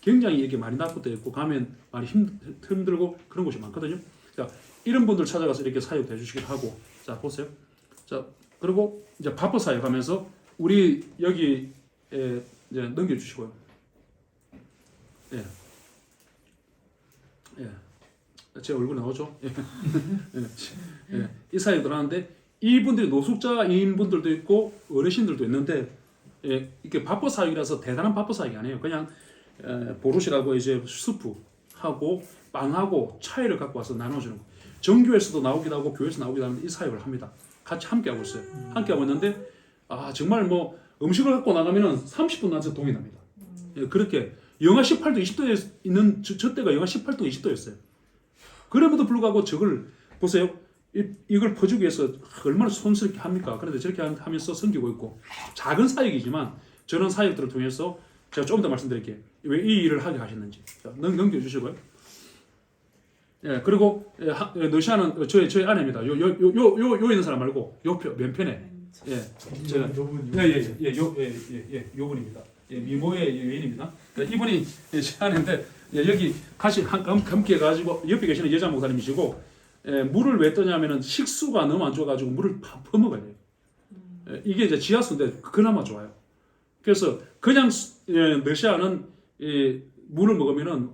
굉장히 이렇게 많이 낙후되어 있고 가면 많이 힘들고 그런 곳이 많거든요. 자, 이런 분들 찾아가서 이렇게 사역도 해주시기도 하고 자 보세요. 자 그리고 이제 바빠 사역하면서 우리 여기 이제 넘겨주시고요. 제 얼굴 나오죠? 이 사역들 하는데 이분들이 노숙자인 분들도 있고 어르신들도 있는데 이렇게 바빠 사역이라서 대단한 바빠 사역이 아니에요. 그냥 보루시라고 이제 수프하고 빵하고 차이를 갖고 와서 나눠주는 거. 정교에서도 나오기도 하고 교회에서 나오기도 하는데 이 사역을 합니다. 같이 함께 하고 있어요. 함께 하고 있는데 정말 뭐 음식을 갖고 나가면은 30분 나서 동이 납니다. 그렇게 영하 18도 20도에 있는 저 때가 영하 18도 20도였어요. 그럼에도 불구하고 저걸 보세요. 이걸 퍼주기 위해서 얼마나 손스럽게 합니까? 그런데 저렇게 하면서 섬기고 있고 작은 사역이지만 저런 사역들을 통해서 제가 좀 더 말씀드릴게요. 왜 이 일을 하게 하셨는지 자, 넘겨주시고요. 그리고 러시아는 저희 아내입니다. 요 있는 사람 말고 맨편에 제가 요 분입니다. 미모의 여인입니다. 이분이 제 아내인데 여기 같이 함께 가지고 옆에 계시는 여자 목사님이시고 물을 왜 떠냐면은 식수가 너무 안 좋아가지고 물을 퍼먹어야 돼요. 이게 이제 지하수인데 그나마 좋아요. 그래서 그냥 러시아는 물을 먹으면은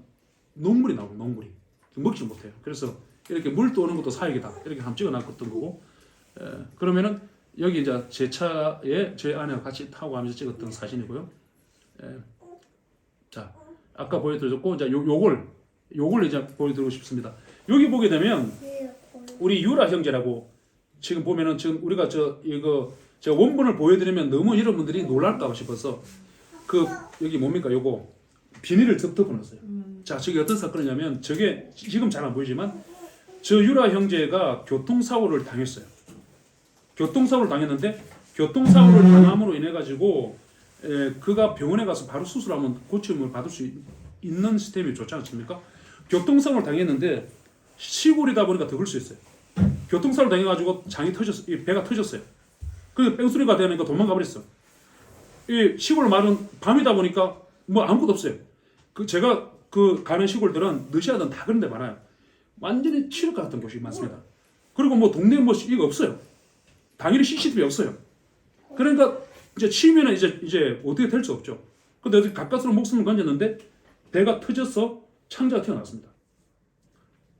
녹물이 나오고 녹물이 먹지 못해요. 그래서 이렇게 물 떠오는 것도 사역이다. 이렇게 한번 찍어놨던 거고. 그러면은 여기 이제 제 차에 저희 아내가 같이 타고 가면서 찍었던 사진이고요. 자, 아까 보여드렸고 이제 요걸 이제 보여드리고 싶습니다. 여기 보게 되면 우리 유라 형제라고 지금 보면은 지금 우리가 이거 제가 원본을 보여드리면 너무 여러분들이 놀랄까 싶어서 그 여기 뭡니까 요거 비닐을 덮어놨어요. 자, 저게 어떤 사건이냐면 저게 지금 잘 안 보이지만 저 유라 형제가 교통사고를 당했어요. 교통사고를 당했는데 교통사고를 당함으로 인해 가지고 그가 병원에 가서 바로 수술하면 고침을 받을 수 있는 시스템이 좋지 않습니까? 교통사고를 당했는데 시골이다 보니까 더 그럴 수 있어요. 교통사고를 당해가지고 장이 터졌어, 이 배가 터졌어요. 그래서 뺑소리가 되니까 도망가 버렸어. 이 시골 말은 밤이다 보니까 뭐 아무것도 없어요. 그 제가 그 가는 시골들은 너시아든 다 그런 데 많아요. 완전히 칠흑 같은 곳이 많습니다. 그리고 뭐 동네 뭐 이거 없어요. 당연히 CCTV 없어요. 그러니까 이제 치면은 이제 어떻게 될 수 없죠. 근데 어디 가까스로 목숨을 건졌는데 배가 터져서 창자가 튀어나왔습니다.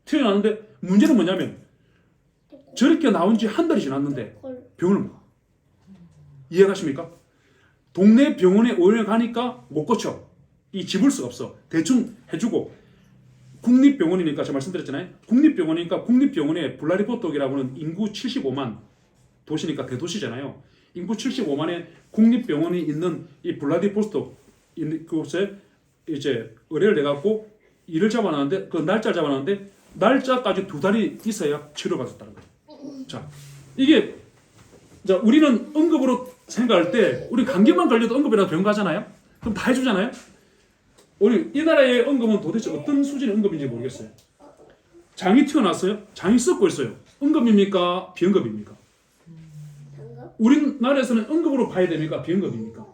튀어나왔는데 문제는 뭐냐면 저렇게 나온 지 한 달이 지났는데 병원을 못 가. 이해가십니까? 동네 병원에 오래 가니까 못 고쳐. 이 집을 수가 없어. 대충 해주고 국립병원이니까 제가 말씀드렸잖아요. 국립병원이니까 국립병원에 블라디보스톡이라고 하는 인구 75만 도시니까 대도시잖아요. 인구 75만의 국립병원이 있는 이 블라디보스톡 그곳에 이제 의뢰를 내갖고 일을 잡아놨는데 그 날짜를 잡아놨는데 날짜까지 2달이 있어야 치료받았다는 거예요. 자, 이게 자 우리는 응급으로 생각할 때 우리 감기만 걸려도 응급이라도 병원 가잖아요. 그럼 다 해주잖아요. 우리 이 나라의 응급은 도대체 어떤 수준의 응급인지 모르겠어요. 장이 튀어나왔어요. 장이 썩고 있어요. 응급입니까? 비응급입니까? 우리나라에서는 응급으로 봐야 됩니까? 비응급입니까?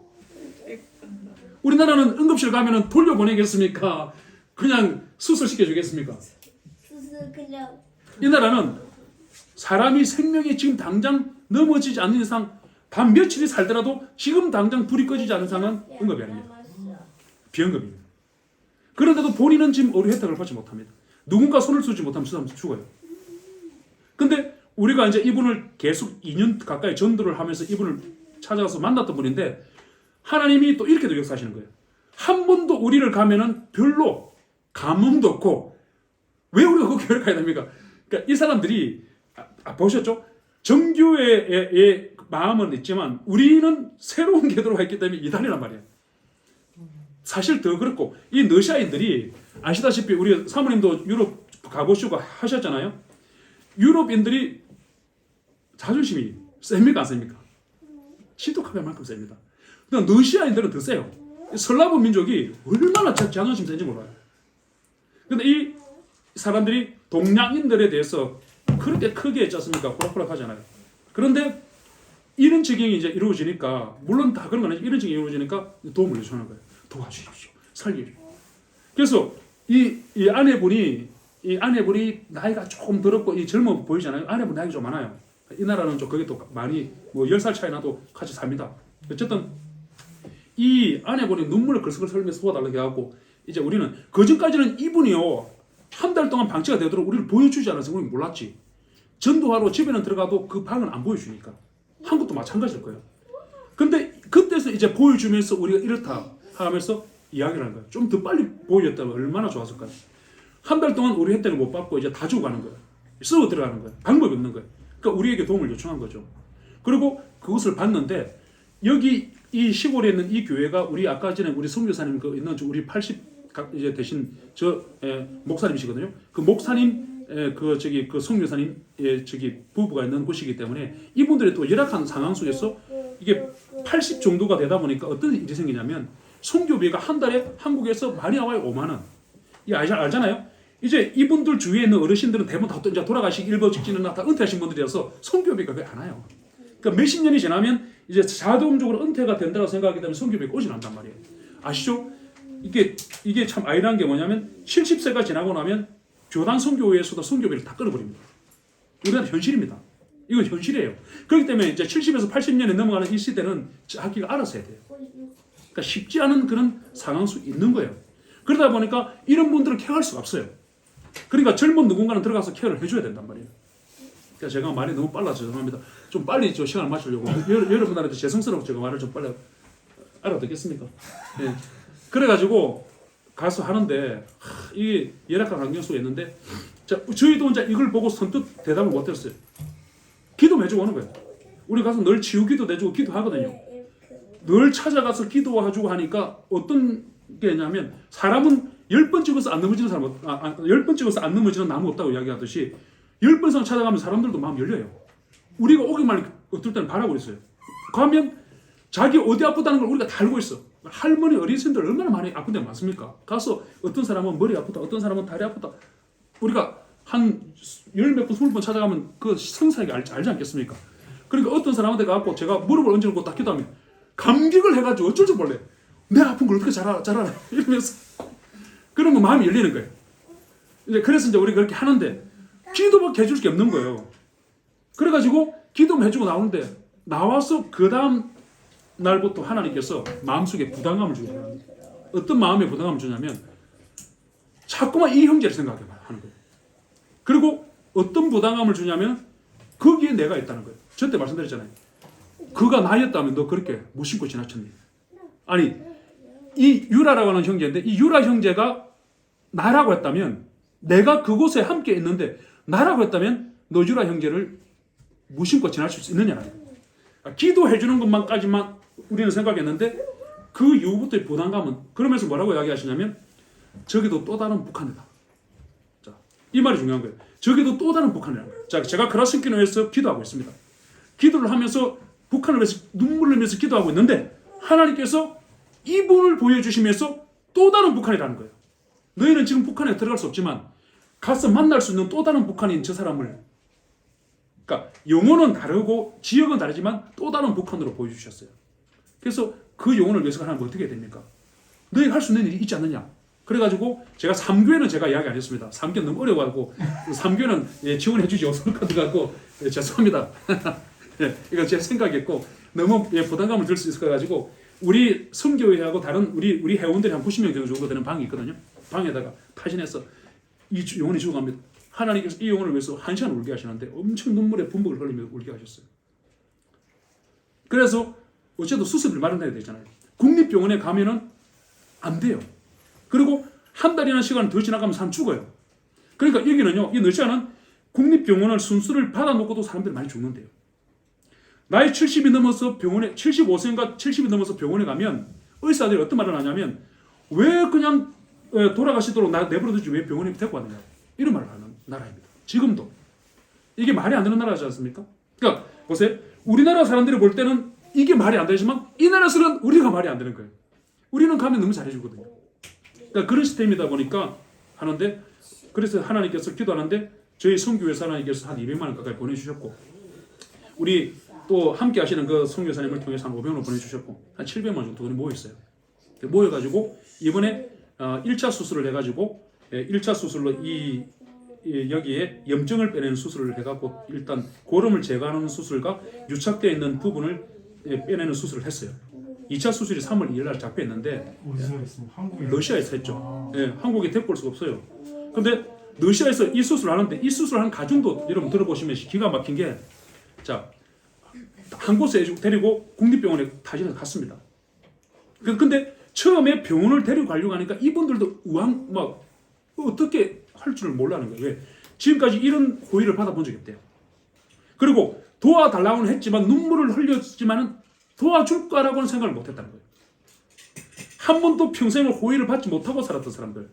우리나라는 응급실 가면은 돌려보내겠습니까? 그냥 수술시켜주겠습니까? 그냥 이 나라는 사람이 생명이 지금 당장 넘어지지 않는 이상 단 며칠이 살더라도 지금 당장 불이 꺼지지 않는 이상은 응급이 아닙니다. 비응급입니다. 그런데도 본인은 지금 의료 혜택을 받지 못합니다. 누군가 손을 쓰지 못하면 그 사람 죽어요. 근데 우리가 이제 이분을 계속 2년 가까이 전도를 하면서 이분을 찾아가서 만났던 분인데 하나님이 또 이렇게도 역사하시는 거예요. 한 번도 우리를 가면은 별로 감흥도 없고 왜 우리가 그 교회를 가야 됩니까? 그러니까 이 사람들이 보셨죠? 정교회의 마음은 있지만 우리는 새로운 궤도로 했기 때문에 이단이란 말이에요. 사실 더 그렇고 이 러시아인들이 아시다시피 우리 사모님도 유럽 가보시고 하셨잖아요. 유럽인들이 자존심이 셉니까 안 셉니까? 신토카베만큼 셉니다. 근데 러시아인들은 더 세요. 슬라브 민족이 얼마나 자존심 센지 몰라요. 근데 이 사람들이 동양인들에 대해서 그렇게 크게 했지 않습니까? 호락호락하잖아요. 그런데 이런 지경이 이제 이루어지니까 물론 다 그런 건 아니지만 이런 지경이 이루어지니까 도움을 요청하는 거예요. 도와주십시오. 살려주십시오. 그래서 이 아내분이 나이가 조금 들었고 이 젊어 보이잖아요. 아내분 나이가 좀 많아요. 이 나라는 좀 그게 또 많이 뭐 10살 차이 나도 같이 삽니다. 어쨌든 이 아내분이 눈물을 글썽글썽 흘리면서 도와달라고 해갖고 이제 우리는 그전까지는 이분이요 한 달 동안 방치가 되도록 우리를 보여주지 않아서 우리는 몰랐지. 전도하러 집에는 들어가도 그 방은 안 보여주니까. 한국도 마찬가지일 거예요. 근데 그때서 이제 보여주면서 우리가 이렇다 하면서 이야기를 하는 거예요. 좀 더 빨리 보여줬다면 얼마나 좋았을까요? 한 달 동안 우리 혜택을 못 받고 이제 다 주고 가는 거예요. 쓰고 들어가는 거예요. 방법이 없는 거예요. 그러니까 우리에게 도움을 요청한 거죠. 그리고 그것을 봤는데 여기 이 시골에 있는 이 교회가 우리 아까 전에 우리 선교사님 그 있는 우리 80 이제 대신 목사님이시거든요. 그 목사님 그 선교사님 부부가 있는 곳이기 때문에 이분들이 또 열악한 상황 속에서 이게 80 정도가 되다 보니까 어떤 일이 생기냐면 선교비가 한 달에 한국에서 많이 나와요. 5만 원. 이 알잖아요. 이제 이분들 주위에 있는 어르신들은 대부분 다 이제 돌아가시기 일부 직진이나 다 은퇴하신 분들이라서 선교비가 거의 안 와요. 그러니까 몇십 년이 지나면 이제 자동적으로 은퇴가 된다고 생각하기 때문에 선교비가 꼬집어난단 말이에요. 아시죠? 이게 참 아이러니한 게 뭐냐면 70세가 지나고 나면 교단 선교회에서도 선교비를 다 끊어버립니다. 우리나라 현실입니다. 이건 현실이에요. 그렇기 때문에 이제 70에서 80년에 넘어가는 이 시대는 자기가 알아서 해야 돼요. 그러니까 쉽지 않은 그런 상황 속에 있는 거예요. 그러다 보니까 이런 분들을 케어할 수가 없어요. 그러니까 젊은 누군가는 들어가서 케어를 해줘야 된단 말이에요. 그러니까 제가 말이 너무 빨라서 죄송합니다. 좀 빨리 저 시간을 맞추려고 여러분들한테 죄송스러워 제가 말을 좀 빨리 알아듣겠습니까? 예. 그래가지고 가서 하는데 이 열악한 환경 속에 있는데 자 저희도 이제 이걸 보고 선뜻 대답을 못 했어요. 기도 해주고 오는 거예요. 우리 가서 늘 치유기도 내주고 기도하거든요. 늘 찾아가서 기도해주고 하니까 어떤 게 있냐면 사람은 10번 찍어서 안 넘어지는 사람 10번 찍어서 안 넘어지는 나무 없다고 이야기하듯이 10번 이상 찾아가면 사람들도 마음 열려요. 우리가 오기만 어떨 때는 바라고 있어요. 가면 자기 어디 아프다는 걸 우리가 다 알고 있어. 할머니 어르신들 얼마나 많이 아픈 데 많습니까? 가서 어떤 사람은 머리 아프다, 어떤 사람은 다리 아프다. 우리가 한 10몇 번, 20번 찾아가면 그 성사하게 알지 않겠습니까? 그러니까 어떤 사람한테 가고 제가 무릎을 얹어놓고 딱 기도하면 감격을 해가지고 어쩔 줄 몰래 내 아픈 걸 어떻게 잘 알아 이러면서 그러면 마음이 열리는 거예요. 이제 그래서 이제 우리 그렇게 하는데 기도밖에 해줄 게 없는 거예요. 그래가지고 기도만 해주고 나오는데 나와서 그 다음 날부터 하나님께서 마음속에 부담감을 주고 어떤 마음에 부담감을 주냐면 자꾸만 이 형제를 생각하게 하는 거예요. 그리고 어떤 부담감을 주냐면 거기에 내가 있다는 거예요. 저때 말씀드렸잖아요. 그가 나였다면 너 그렇게 무심코 지나쳤니? 아니 이 유라라고 하는 형제인데 이 유라 형제가 나라고 했다면 내가 그곳에 함께 있는데 나라고 했다면 너 유라 형제를 무심코 지나칠 수 있느냐는 거예요. 기도해 주는 것만까지만 우리는 생각했는데 그 이후부터의 부담감은 그러면서 뭐라고 이야기하시냐면 저기도 또 다른 북한이다. 자, 이 말이 중요한 거예요. 저기도 또 다른 북한이라는 거예요. 자, 제가 크라스키노에서 기도하고 있습니다. 기도를 하면서 북한을 위해서 눈물을 흘리면서 기도하고 있는데 하나님께서 이분을 보여주시면서 또 다른 북한이라는 거예요. 너희는 지금 북한에 들어갈 수 없지만 가서 만날 수 있는 또 다른 북한인 저 사람을 그러니까 영혼은 다르고 지역은 다르지만 또 다른 북한으로 보여주셨어요. 그래서 그 영혼을 위해서 하나님 어떻게 해야 됩니까? 너희가 할 수 있는 일이 있지 않느냐? 그래가지고 제가 3교회는 제가 이야기 안 했습니다. 3교회는 너무 어려워가지고 3교회는 지원해 주지 없을 것 같아서 죄송합니다. 예, 이거 제 생각이었고 너무 부담감을 들 수 있을 것 가지고 우리 선교회하고 다른 우리 회원들이 한 90명 정도 되는 방이 있거든요. 방에다가 타진해서 이 영혼이 죽어갑니다. 하나님께서 이 영혼을 위해서 1시간 울게 하시는데 엄청 눈물에 분복을 흘리며 울게 하셨어요. 그래서 어쨌든 수술을 마련해야 되잖아요. 국립병원에 가면은 안 돼요. 그리고 한 달이라는 시간을 더 지나가면 사람 죽어요. 그러니까 여기는요, 이 러시아는 국립병원을 순수를 받아놓고도 사람들이 많이 죽는데요. 나이 70이 넘어서 병원에 75세인가 70이 넘어서 병원에 가면 의사들이 어떤 말을 하냐면 왜 그냥 돌아가시도록 내버려두지 왜 병원에 데리고 왔느냐 이런 말을 하는 나라입니다. 지금도 이게 말이 안 되는 나라지 않습니까? 그러니까 보세요. 우리나라 사람들이 볼 때는 이게 말이 안 되지만 이 나라에서는 우리가 말이 안 되는 거예요. 우리는 가면 너무 잘해주거든요. 그러니까 그런 시스템이다 보니까 하는데 그래서 하나님께서 기도하는데 저희 선교회에서 하나님께서 한 200만 원 가까이 보내주셨고 우리 또 함께 하시는 그 선교사님을 통해서 한 500원 보내주셨고 한 700만 원 정도 돈이 모여있어요. 모여가지고 이번에 1차 수술을 해가지고 1차 수술로 여기에 염증을 빼내는 수술을 해갖고 일단 고름을 제거하는 수술과 유착되어 있는 부분을 빼내는 수술을 했어요. 2차 수술이 3월 2일 날 잡혀있는데 어디서 했습니까? 한국에. 러시아에서 했죠. 한국에 데리고 올 수가 없어요. 근데 러시아에서 이 수술을 하는데 이 수술을 한 가정도 여러분 들어보시면 기가 막힌 게 자, 한 곳에 데리고 국립병원에 타진해서 갔습니다. 근데 처음에 병원을 데리고 가려고 하니까 이분들도 막 어떻게 할 줄을 몰라는 거예요. 왜? 지금까지 이런 호의를 받아본 적이 없대요. 그리고 도와달라고는 했지만 눈물을 흘렸지만 도와줄 거라고는 생각을 못했다는 거예요. 한 번도 평생을 호의를 받지 못하고 살았던 사람들.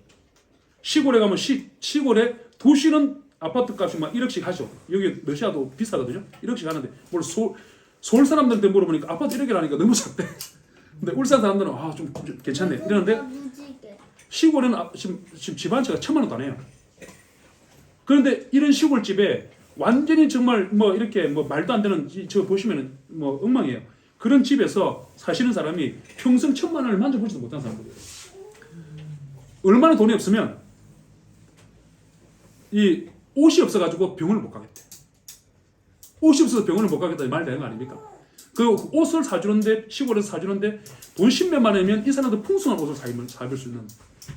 시골에 가면 시골에 도시는 아파트 값이 막 1억씩 하죠. 여기 러시아도 비싸거든요. 1억씩 하는데 뭘 서울 사람들한테 물어보니까 아파트 1억이라니까 너무 작대. 근데 울산 사람들은 좀 괜찮네 이러는데 시골에는 지금 집 한 채가 1,000만 원도 안 해요. 그런데 이런 시골집에 완전히 정말 뭐 이렇게 뭐 말도 안 되는 저 보시면은 뭐 엉망이에요. 그런 집에서 사시는 사람이 평생 1,000만 원을 만져보지도 못한 사람들이에요. 얼마나 돈이 없으면 이 옷이 없어가지고 병원을 못 가겠대. 옷이 없어서 병원을 못 가겠다 이 말 되는 거 아닙니까? 그 옷을 사주는데 시골에서 사주는데 돈 10몇만 원이면 이 사람도 풍성한 옷을 사입을 수 있는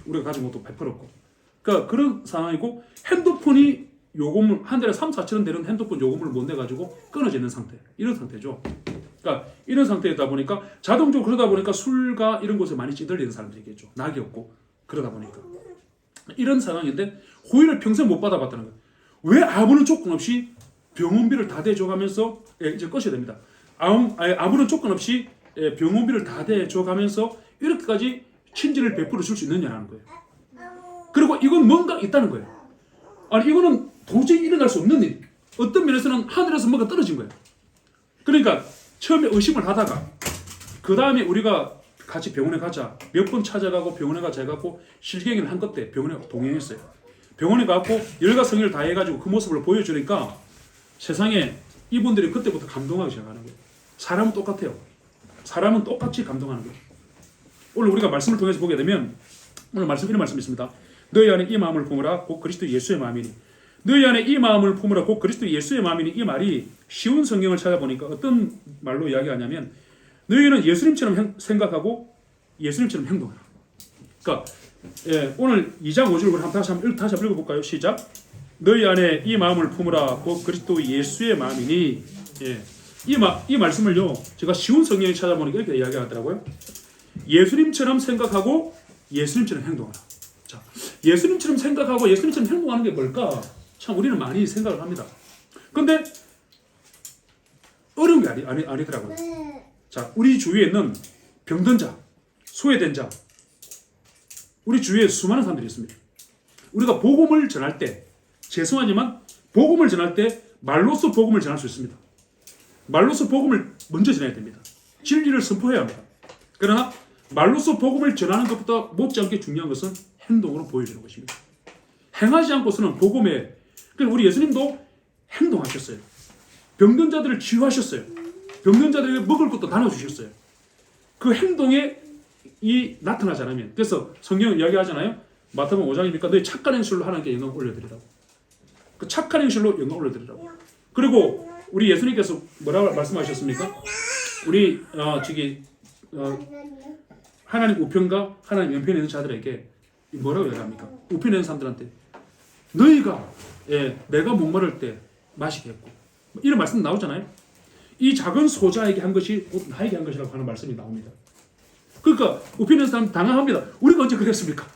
우리가 가진 것도 100% 없고. 그러니까 그런 상황이고 핸드폰이 요금을 한 달에 3, 4천원 되는 핸드폰 요금을 못 내가지고 끊어져 있는 상태. 이런 상태죠. 그러니까 이런 상태이다 보니까 자동적으로 그러다 보니까 술과 이런 곳에 많이 찌들리는 사람들이겠죠. 낙이 없고 그러다 보니까 이런 상황인데 호의를 평생 못 받아봤다는 거예요. 왜 아무런 조건 없이 병원비를 다 대줘가면서 이제 꺼셔야 됩니다. 아무런 조건 없이 병원비를 다 대줘가면서 이렇게까지 친절을 베풀어 줄 수 있느냐는 거예요. 그리고 이건 뭔가 있다는 거예요. 아니 이거는 도저히 일어날 수 없는 일. 어떤 면에서는 하늘에서 뭔가 떨어진 거예요. 그러니까 처음에 의심을 하다가 그 다음에 우리가 같이 병원에 가자. 몇 번 찾아가고 병원에 가자 해갖고 실갱이를 한 것 때 병원에 동행했어요. 병원에 가고 열과 성의를 다해가지고 그 모습을 보여주니까 세상에 이분들이 그때부터 감동하기 시작하는 거예요. 사람은 똑같아요. 사람은 똑같이 감동하는 거예요. 오늘 우리가 말씀을 통해서 보게 되면 오늘 이런 말씀이 있습니다. 너희 안에 이 마음을 품으라 곧 그리스도 예수의 마음이니. 너희 안에 이 마음을 품으라 곧 그리스도 예수의 마음이니. 이 말이 쉬운 성경을 찾아보니까 어떤 말로 이야기하냐면 너희는 예수님처럼 생각하고 예수님처럼 행동하라. 그러니까 오늘 2장 5절을 다시 한번 읽어볼까요? 시작. 너희 안에 이 마음을 품으라 곧 그리스도 예수의 마음이니. 이 말씀을요 제가 쉬운 성경을 찾아보니까 이렇게 이야기하더라고요. 예수님처럼 생각하고 예수님처럼 행동하라. 자, 예수님처럼 생각하고 예수님처럼 행동하는 게 뭘까? 참 우리는 많이 생각을 합니다. 근데 어려운 게 아니더라고요. 자, 우리 주위에 있는 병든 자, 소외된 자, 우리 주위에 수많은 사람들이 있습니다. 우리가 복음을 전할 때, 죄송하지만 복음을 전할 때 말로써 복음을 전할 수 있습니다. 말로써 복음을 먼저 전해야 됩니다. 진리를 선포해야 합니다. 그러나 말로써 복음을 전하는 것보다 못지않게 중요한 것은 행동으로 보여주는 것입니다. 행하지 않고서는 복음에, 그러니까 우리 예수님도 행동하셨어요. 병든 자들을 치유하셨어요. 병든 자들에게 먹을 것도 나눠주셨어요. 그 행동에 나타나지 않으면, 그래서 성경은 이야기하잖아요. 마태복음 5장이니까 너희 착한 행실로 하나님께 영광 올려드리라고. 그 착한 행실로 영광 올려드리라고. 그리고 우리 예수님께서 뭐라고 말씀하셨습니까? 우리 하나님 우편과 하나님 왼편에 있는 자들에게 뭐라고 얘기합니까? 우편에 있는 사람들한테 너희가 내가 목마를 때 마시게 했고 이런 말씀 나오잖아요. 이 작은 소자에게 한 것이 곧 나에게 한 것이라고 하는 말씀이 나옵니다. 그러니까 우편에 있는 사람 당황합니다. 우리가 언제 그랬습니까?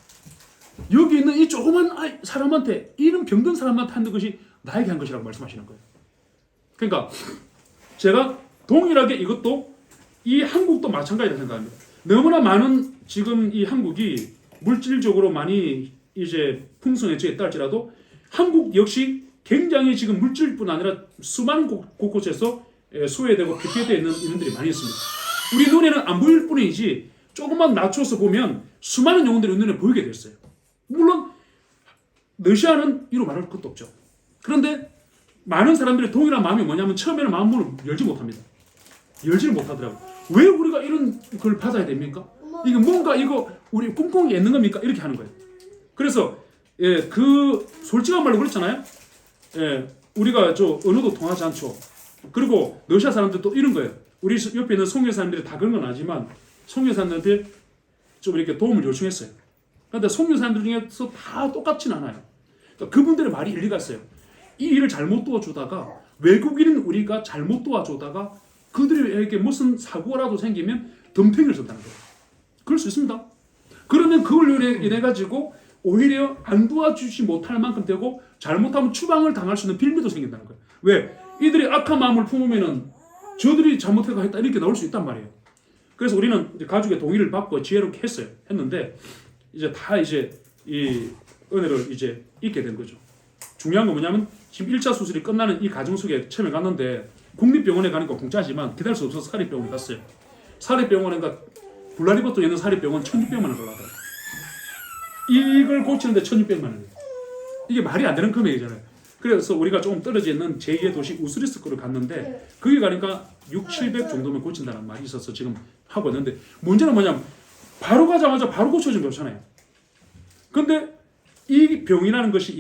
여기 있는 이 조그만 사람한테, 이런 병든 사람한테 한 것이 나에게 한 것이라고 말씀하시는 거예요. 그러니까 제가 동일하게 이것도 이 한국도 마찬가지라고 생각합니다. 너무나 많은 지금 이 한국이 물질적으로 많이 이제 풍성해져 있다 할지라도 한국 역시 굉장히 지금 물질뿐 아니라 수많은 곳곳에서 소외되고 피폐되어 있는 인원들이 많이 있습니다. 우리 눈에는 안 보일 뿐이지 조금만 낮춰서 보면 수많은 영혼들이 눈에 보이게 됐어요. 물론 러시아는 이로 말할 것도 없죠. 그런데 많은 사람들의 동일한 마음이 뭐냐면 처음에는 마음문을 열지 못합니다. 열지를 못하더라고요. 왜 우리가 이런 걸 받아야 됩니까? 이게 뭔가 이거 우리 꿍꿍이 있는 겁니까? 이렇게 하는 거예요. 그래서 그 솔직한 말로 그렇잖아요. 우리가 언어도 통하지 않죠. 그리고 러시아 사람들도 이런 거예요. 우리 옆에 있는 송유 사람들이 다 그런 건 아니지만 송유 사람들한테 좀 이렇게 도움을 요청했어요. 그런데 송유 사람들 중에서 다 똑같진 않아요. 그러니까 그분들의 말이 일리가 있어요. 이 일을 잘못 도와주다가 외국인은 우리가 잘못 도와주다가 그들에게 무슨 사고라도 생기면 덤탱이를 쏜다는 거예요. 그럴 수 있습니다. 그러면 그걸 인해 가지고 오히려 안 도와주지 못할 만큼 되고 잘못하면 추방을 당할 수 있는 빌미도 생긴다는 거예요. 왜? 이들이 악한 마음을 품으면은 저들이 잘못해가 했다 이렇게 나올 수 있단 말이에요. 그래서 우리는 이제 가족의 동의를 받고 지혜롭게 했는데 이제 다 이제 이 은혜를 이제 잊게 된 거죠. 중요한 건 뭐냐면 지금 1차 수술이 끝나는 이 가정 속에 처음에 갔는데 국립병원에 가니까 공짜지만 기다릴 수 없어서 사립병원에 갔어요. 사립병원에 굴라리버터에 있는 사립병원 1,600만 원 들어가더라고요. 이걸 고치는데 1,600만 원이에요. 이게 말이 안 되는 금액이잖아요. 그래서 우리가 조금 떨어져 있는 제2의 도시 우스리스크를 갔는데 거기 가니까 600-700 정도면 고친다는 말이 있어서 지금 하고 있는데 문제는 뭐냐면 바로 가자마자 바로 고쳐주면 좋잖아요. 근데 이 병이라는 것이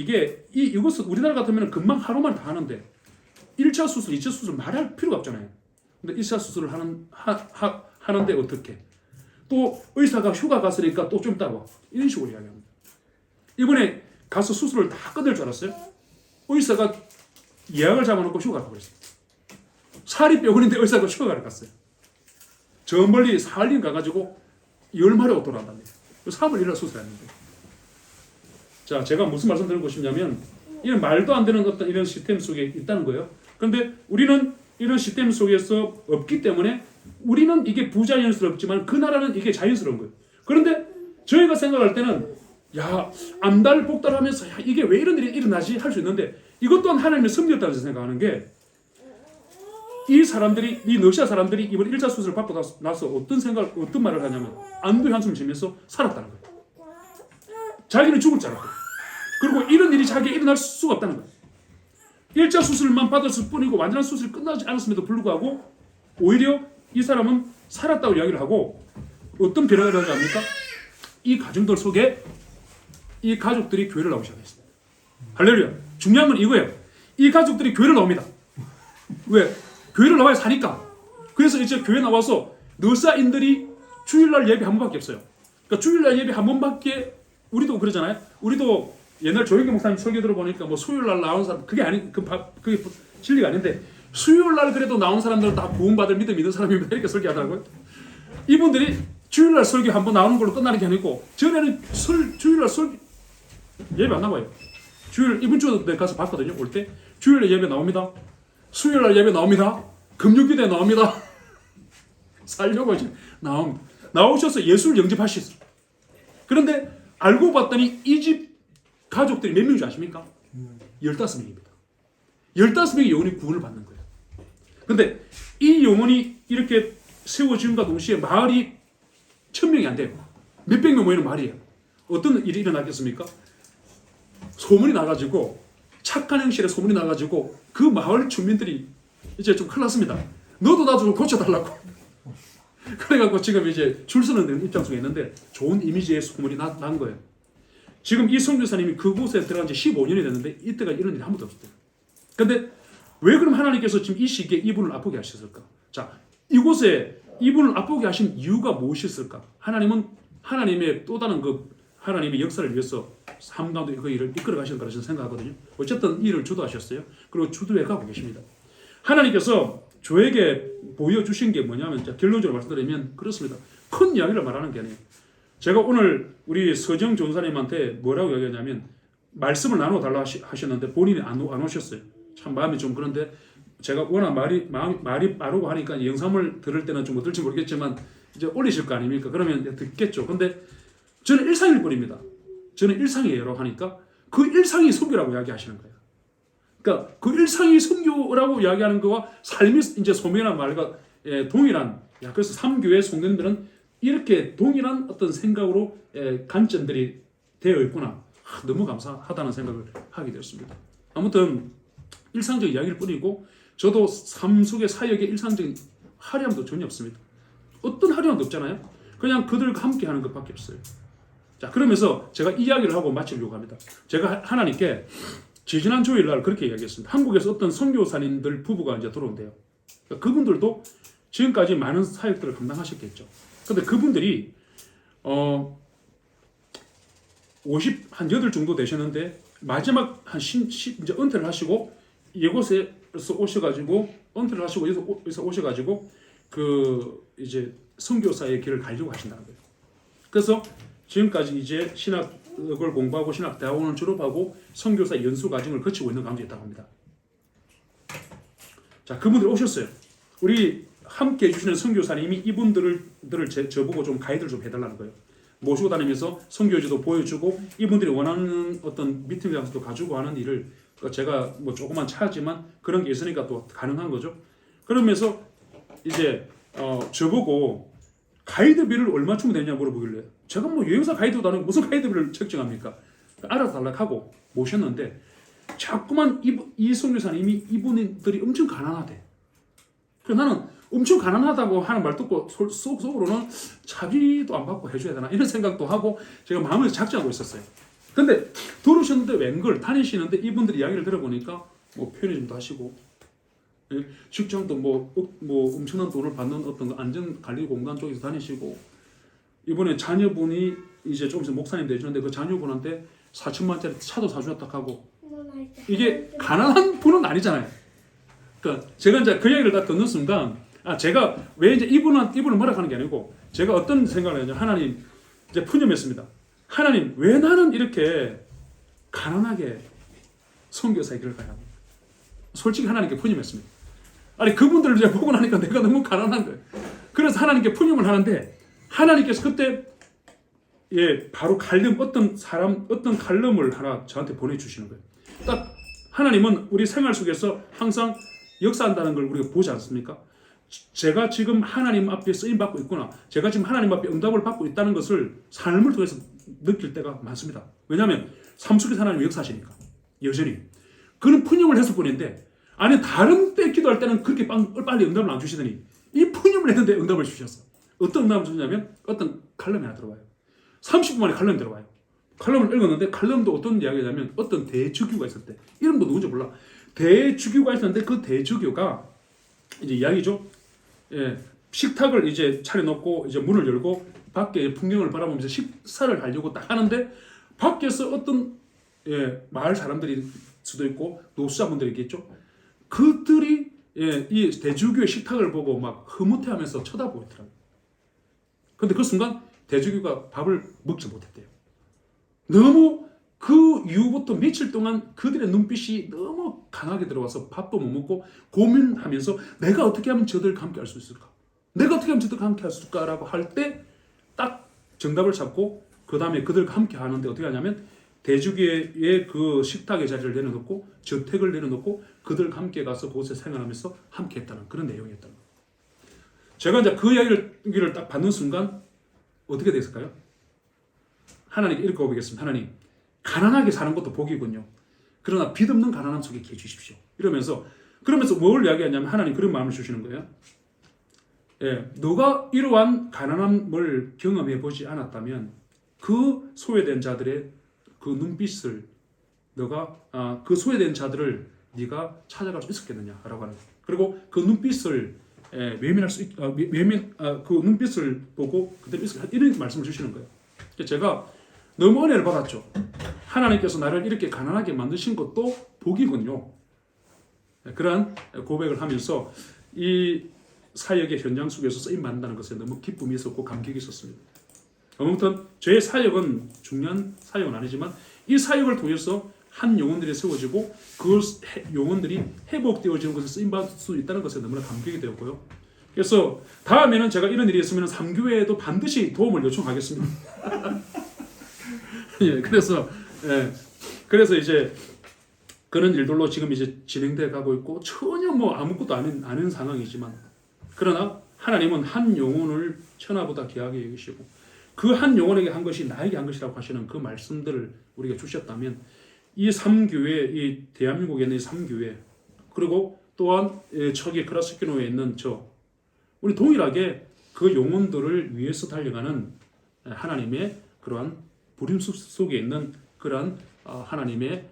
이것은 우리나라 같으면 금방 하루만 다 하는데 1차 수술, 2차 수술 말할 필요가 없잖아요. 근데 1차 수술을 하는데 어떻게? 또 의사가 휴가 갔으니까 또 좀 있다 와. 이런 식으로 이야기합니다. 이번에 가서 수술을 다 끝낼 줄 알았어요. 의사가 예약을 잡아놓고 휴가를 가고 있습니다. 사립병원인데 의사가 휴가를 갔어요. 저 멀리 산림 가가지고 열마리 오토 한답니다. 3월 1일 수술했는데. 자, 제가 무슨 말씀 드리고 싶냐면 이런 말도 안 되는 어떤 이런 시스템 속에 있다는 거예요. 그런데 우리는 이런 시스템 속에서 없기 때문에 우리는 이게 부자연스럽지만 그 나라는 이게 자연스러운 거예요. 그런데 저희가 생각할 때는 야, 암달복달하면서 야, 이게 왜 이런 일이 일어나지 할 수 있는데 이것 또한 하나님의 섭리였다고 생각하는 게 이 사람들이 이 러시아 사람들이 이번 1차 수술을 받고 나서 어떤 말을 하냐면 안도의 한숨을 쉬면서 살았다는 거예요. 자기는 죽을 줄 알았고 그리고 이런 일이 자기에게 일어날 수가 없다는 거예요. 1차 수술만 받았을 뿐이고 완전한 수술이 끝나지 않았음에도 불구하고 오히려 이 사람은 살았다고 이야기를 하고 어떤 변화가 일어납니까? 이 가정들 속에 이 가족들이 교회를 나오기 시작했습니다. 할렐루야. 중요한 건 이거예요. 이 가족들이 교회를 나옵니다. 왜? 교회를 나와야 사니까. 그래서 이제 교회 나와서 너사인들이 주일날 예배 한 번밖에 없어요. 그러니까 주일날 예배 한 번밖에 우리도 그러잖아요. 우리도 옛날 조영기 목사님 설교 들어보니까 뭐 수요일날 나온 사람 그게 진리가 아닌데 수요일날 그래도 나온 사람들은 다 구원받을 믿음 있는 사람입니다. 이렇게 설교하더라고요. 이분들이 주일날 설교 한 번 나오는 걸로 끝나는 게 아니고 전에는 주일날 설교 예배 안 나와요. 주일 이번 주에 내가 가서 봤거든요. 올 때 주일날 예배 나옵니다. 수요일날 예배 나옵니다. 금요기대 나옵니다. 살려고 이제 나오셔서 예수를 영접하셨어요. 그런데 알고 봤더니 이 집 가족들이 몇 명인지 아십니까? 15명입니다. 15명의 영혼이 구원을 받는 거예요. 그런데 이 영혼이 이렇게 세워짐과 동시에 마을이 1000명이 안 돼요. 몇백 명 모이는 마을이에요. 어떤 일이 일어나겠습니까? 소문이 나가지고 착한 행실에 소문이 나가지고 그 마을 주민들이 이제 좀 큰일 났습니다. 너도 나 좀 고쳐달라고. 그래갖고 지금 이제 줄 서는 입장 속에 있는데 좋은 이미지의 소문이 난 거예요. 지금 이 선교사님이 그곳에 들어간 지 15년이 됐는데 이때가 이런 일이 한 번도 없었대요. 근데 왜 그럼 하나님께서 지금 이 시기에 이분을 아프게 하셨을까? 자, 이곳에 이분을 아프게 하신 이유가 무엇이었을까? 하나님은 하나님의 또 다른 그 하나님의 역사를 위해서 삶 가운데 그 일을 이끌어 가실 거라 저는 생각하거든요. 어쨌든 이 일을 주도하셨어요. 그리고 주도해 가고 계십니다. 하나님께서 저에게 보여주신 게 뭐냐면 결론적으로 말씀드리면 그렇습니다. 큰 이야기를 말하는 게 아니에요. 제가 오늘 우리 서정 전사님한테 뭐라고 이야기하냐면 말씀을 나눠달라 하셨는데 본인이 안 오셨어요. 참 마음이 좀 그런데 제가 워낙 말이 빠르고 하니까 영상을 들을 때는 좀 어떨지 모르겠지만 이제 올리실 거 아닙니까? 그러면 듣겠죠. 근데 저는 일상일 뿐입니다. 저는 일상이에요 하니까 그 일상이 선교라고 이야기하시는 거예요. 그러니까 그 일상이 선교라고 이야기하는 거와 삶이 이제 소명이라는 말과 동일한 그래서 3교회 성도님들은 이렇게 동일한 어떤 생각으로 관점들이 되어 있구나. 너무 감사하다는 생각을 하게 되었습니다. 아무튼 일상적 이야기일 뿐이고 저도 삶 속의 사역의 일상적인 화려함도 전혀 없습니다. 어떤 화려함도 없잖아요. 그냥 그들과 함께 하는 것밖에 없어요. 자, 그러면서 제가 이야기를 하고 마치려고 합니다. 제가 하나님께 지지난 주일날 그렇게 이야기했습니다. 한국에서 어떤 선교사님들 부부가 이제 들어온대요. 그러니까 그분들도 지금까지 많은 사역들을 감당하셨겠죠. 근데 그분들이 58 정도 되셨는데 마지막 이제 은퇴를 하시고 이곳에서 오셔가지고 은퇴를 하시고 여기서 오셔가지고 그 이제 선교사의 길을 가려고 하신다는 거예요. 그래서 지금까지 이제 신학을 공부하고 신학대학원을 졸업하고 선교사 연수 과정을 거치고 있는 가운데 있다고 합니다. 자, 그분들 오셨어요. 우리 함께 해주시는 선교사님이 이분들을 저보고 좀 가이드를 좀 해달라는 거예요. 모시고 다니면서 선교지도 보여주고 이분들이 원하는 어떤 미팅 장소도 가지고 하는 일을 제가 뭐 조그만 차지만 그런 게 있으니까 또 가능한 거죠. 그러면서 이제 저보고 가이드비를 얼마 주면 되냐 물어보길래 제가 뭐 여행사 가이드도 안 하고 무슨 가이드비를 책정합니까? 알아서 달라고 모셨는데 자꾸만 이 선교사님이 이분들이 엄청 가난하대. 그래서 나는 엄청 가난하다고 하는 말 듣고 속으로는 차비도 안 받고 해줘야 되나 이런 생각도 하고 제가 마음을 작정하고 있었어요. 근데 들으셨는데 웬걸 다니시는데 이분들 이야기를 들어보니까 뭐 편의점도 하시고 직장도 뭐 엄청난 돈을 받는 어떤 안전관리 공단 쪽에서 다니시고 이번에 자녀분이 이제 좀 있으면 목사님 되시는데 그 자녀분한테 4천만 원짜리 차도 사주었다 하고 이게 가난한 분은 아니잖아요. 그러니까 제가 이제 그 얘기를 다 듣는 순간 제가 왜 이제 이분을 뭐라 하는 게 아니고 제가 어떤 생각을 했냐면 하나님 이제 푸념했습니다. 하나님 왜 나는 이렇게 가난하게 선교사의 길을 가야 합니까? 솔직히 하나님께 푸념했습니다. 아니 그분들을 이제 보고 나니까 내가 너무 가난한 거예요. 그래서 하나님께 푸념을 하는데 하나님께서 그때 바로 어떤 칼럼을 하나 저한테 보내주시는 거예요. 딱 하나님은 우리 생활 속에서 항상 역사한다는 걸 우리가 보지 않습니까? 제가 지금 하나님 앞에 쓰임 받고 있구나. 제가 지금 하나님 앞에 응답을 받고 있다는 것을 삶을 통해서 느낄 때가 많습니다. 왜냐하면 삶 속에서 하나님 역사하시니까 여전히 그는 푸념을 했을 뿐인데 아니 다른 때 기도할 때는 그렇게 빨리 응답을 안 주시더니 이 푸념을 했는데 응답을 주셨어. 어떤 응답을 주냐면 어떤 칼럼이 하나 들어와요. 30분 만에 칼럼이 들어와요. 칼럼을 읽었는데 칼럼도 어떤 이야기냐면 어떤 대주교가 있을 때 이름도 누군지 몰라. 대주교가 있었는데 그 대주교가 이제 이야기죠. 식탁을 이제 차려놓고 이제 문을 열고 밖에 풍경을 바라보면서 식사를 하려고 딱 하는데 밖에서 어떤 마을 사람들이 수도 있고 노숙자분들이 있겠죠. 그들이 이 대주교의 식탁을 보고 막 흐뭇해하면서 쳐다보고 있더라고요. 근데 그 순간 대주교가 밥을 먹지 못했대요. 너무 그 이후부터 며칠 동안 그들의 눈빛이 너무 강하게 들어와서 밥도 못 먹고 고민하면서 내가 어떻게 하면 저들과 함께 할 수 있을까? 내가 어떻게 하면 저들과 함께 할 수 있을까라고 할 때 딱 정답을 찾고 그 다음에 그들과 함께 하는데 어떻게 하냐면 대주교의 그 식탁의 자리를 내려놓고 저택을 내려놓고 그들과 함께 가서 그곳에 생활하면서 함께 했다는 그런 내용이었다는 거예요. 제가 이제 그 이야기를 딱 받는 순간 어떻게 됐을까요? 하나님께 이렇게 고백했습니다. 하나님, 가난하게 사는 것도 복이군요. 그러나 빚없는 가난함 속에 계해 주십시오. 그러면서 뭘 이야기하냐면 하나님 그런 마음을 주시는 거예요. 너가 이러한 가난함을 경험해 보지 않았다면 그 소외된 자들의 그 눈빛을 너가 그 소외된 자들을 네가 찾아갈 수 있었겠느냐라고 하는 거예요. 그리고 그 눈빛을 그 눈빛을 보고 그들 이런 말씀을 주시는 거예요. 제가 너무 은혜를 받았죠. 하나님께서 나를 이렇게 가난하게 만드신 것도 복이군요. 그러한 고백을 하면서 이 사역의 현장 속에서 쓰임 받는다는 것에 너무 기쁨이 있었고 감격이 있었습니다. 아무튼 저의 사역은 중요한 사역은 아니지만 이 사역을 통해서 한 영혼들이 세워지고 그 영혼들이 회복되어지는 것을 쓰임받을 수 있다는 것에 너무나 감격이 되었고요. 그래서 다음에는 제가 이런 일이 있으면 3교회에도 반드시 도움을 요청하겠습니다. 그래서 이제 그런 일들로 지금 이제 진행돼 가고 있고 전혀 아무것도 아닌 상황이지만 그러나 하나님은 한 영혼을 천하보다 귀하게 여기시고 그 한 영혼에게 한 것이 나에게 한 것이라고 하시는 그 말씀들을 우리가 주셨다면 이 3교회, 이 대한민국에 있는 이 3교회 그리고 또한 저기 크라스키노에 있는 우리 동일하게 그 영혼들을 위해서 달려가는 하나님의 그러한 부림 속에 있는 그러한 하나님의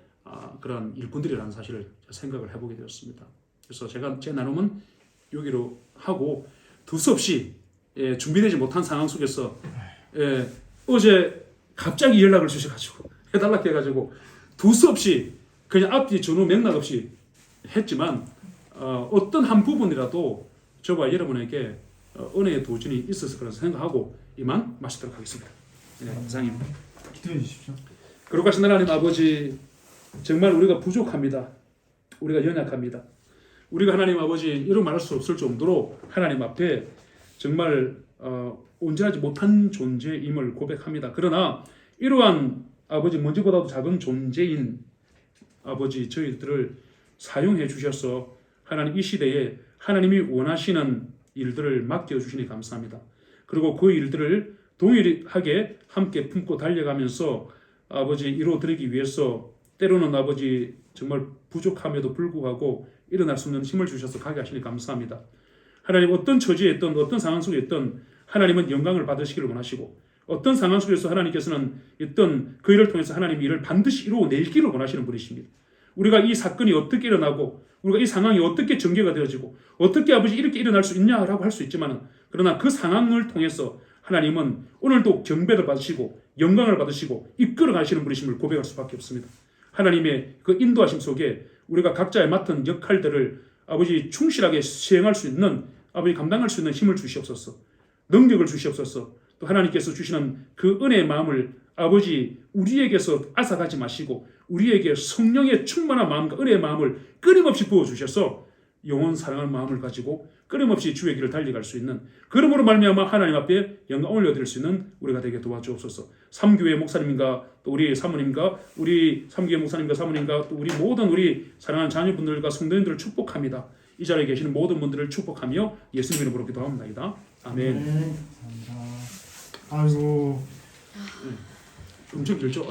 그러한 일꾼들이라는 사실을 생각을 해보게 되었습니다. 그래서 제가 제 나눔은 여기로 하고 두서없이 준비되지 못한 상황 속에서 어제 갑자기 연락을 주셔가지고 해달라고 해가지고 두서없이 그냥 앞뒤 전후 맥락 없이 했지만 어떤 한 부분이라도 저와 여러분에게 은혜의 도전이 있었을 거라고 생각하고 이만 마치도록 하겠습니다. 이상입니다. 기도해 주십시오. 거룩하신 하나님 아버지, 정말 우리가 부족합니다. 우리가 연약합니다. 우리가 하나님 아버지 이런 말할 수 없을 정도로 하나님 앞에 정말 온전하지 못한 존재임을 고백합니다. 그러나 이러한 아버지 먼저보다도 작은 존재인 아버지 저희들을 사용해 주셔서 하나님 이 시대에 하나님이 원하시는 일들을 맡겨주시니 감사합니다. 그리고 그 일들을 동일하게 함께 품고 달려가면서 아버지 이루어드리기 위해서 때로는 아버지 정말 부족함에도 불구하고 일어날 수 있는 힘을 주셔서 가게 하시니 감사합니다. 하나님 어떤 처지에 있든 어떤 상황 속에 있든 하나님은 영광을 받으시기를 원하시고 어떤 상황 속에서 하나님께서는 있던 그 일을 통해서 하나님 일을 반드시 이루어내기를 원하시는 분이십니다. 우리가 이 사건이 어떻게 일어나고 우리가 이 상황이 어떻게 전개가 되어지고 어떻게 아버지 이렇게 일어날 수 있냐라고 할 수 있지만 그러나 그 상황을 통해서 하나님은 오늘도 경배를 받으시고 영광을 받으시고 이끌어 가시는 분이심을 고백할 수밖에 없습니다. 하나님의 그 인도하심 속에 우리가 각자의 맡은 역할들을 아버지 충실하게 수행할 수 있는 아버지 감당할 수 있는 힘을 주시옵소서. 능력을 주시옵소서. 또 하나님께서 주시는 그 은혜의 마음을 아버지 우리에게서 앗아가지 마시고 우리에게 성령의 충만한 마음과 은혜의 마음을 끊임없이 부어주셔서 영원 사랑하는 마음을 가지고 끊임없이 주의 길을 달려갈 수 있는 그러므로 말미암아 하나님 앞에 영광 올려드릴 수 있는 우리가 되게 도와주옵소서. 3교회 목사님과 또 우리 사모님과 우리 3교회 목사님과 사모님과 또 우리 모든 우리 사랑하는 자녀분들과 성도님들을 축복합니다. 이 자리에 계시는 모든 분들을 축복하며 예수님 이름으로 기도합니다. 아멘. 감사합니다. 아이고. 엄청 길죠?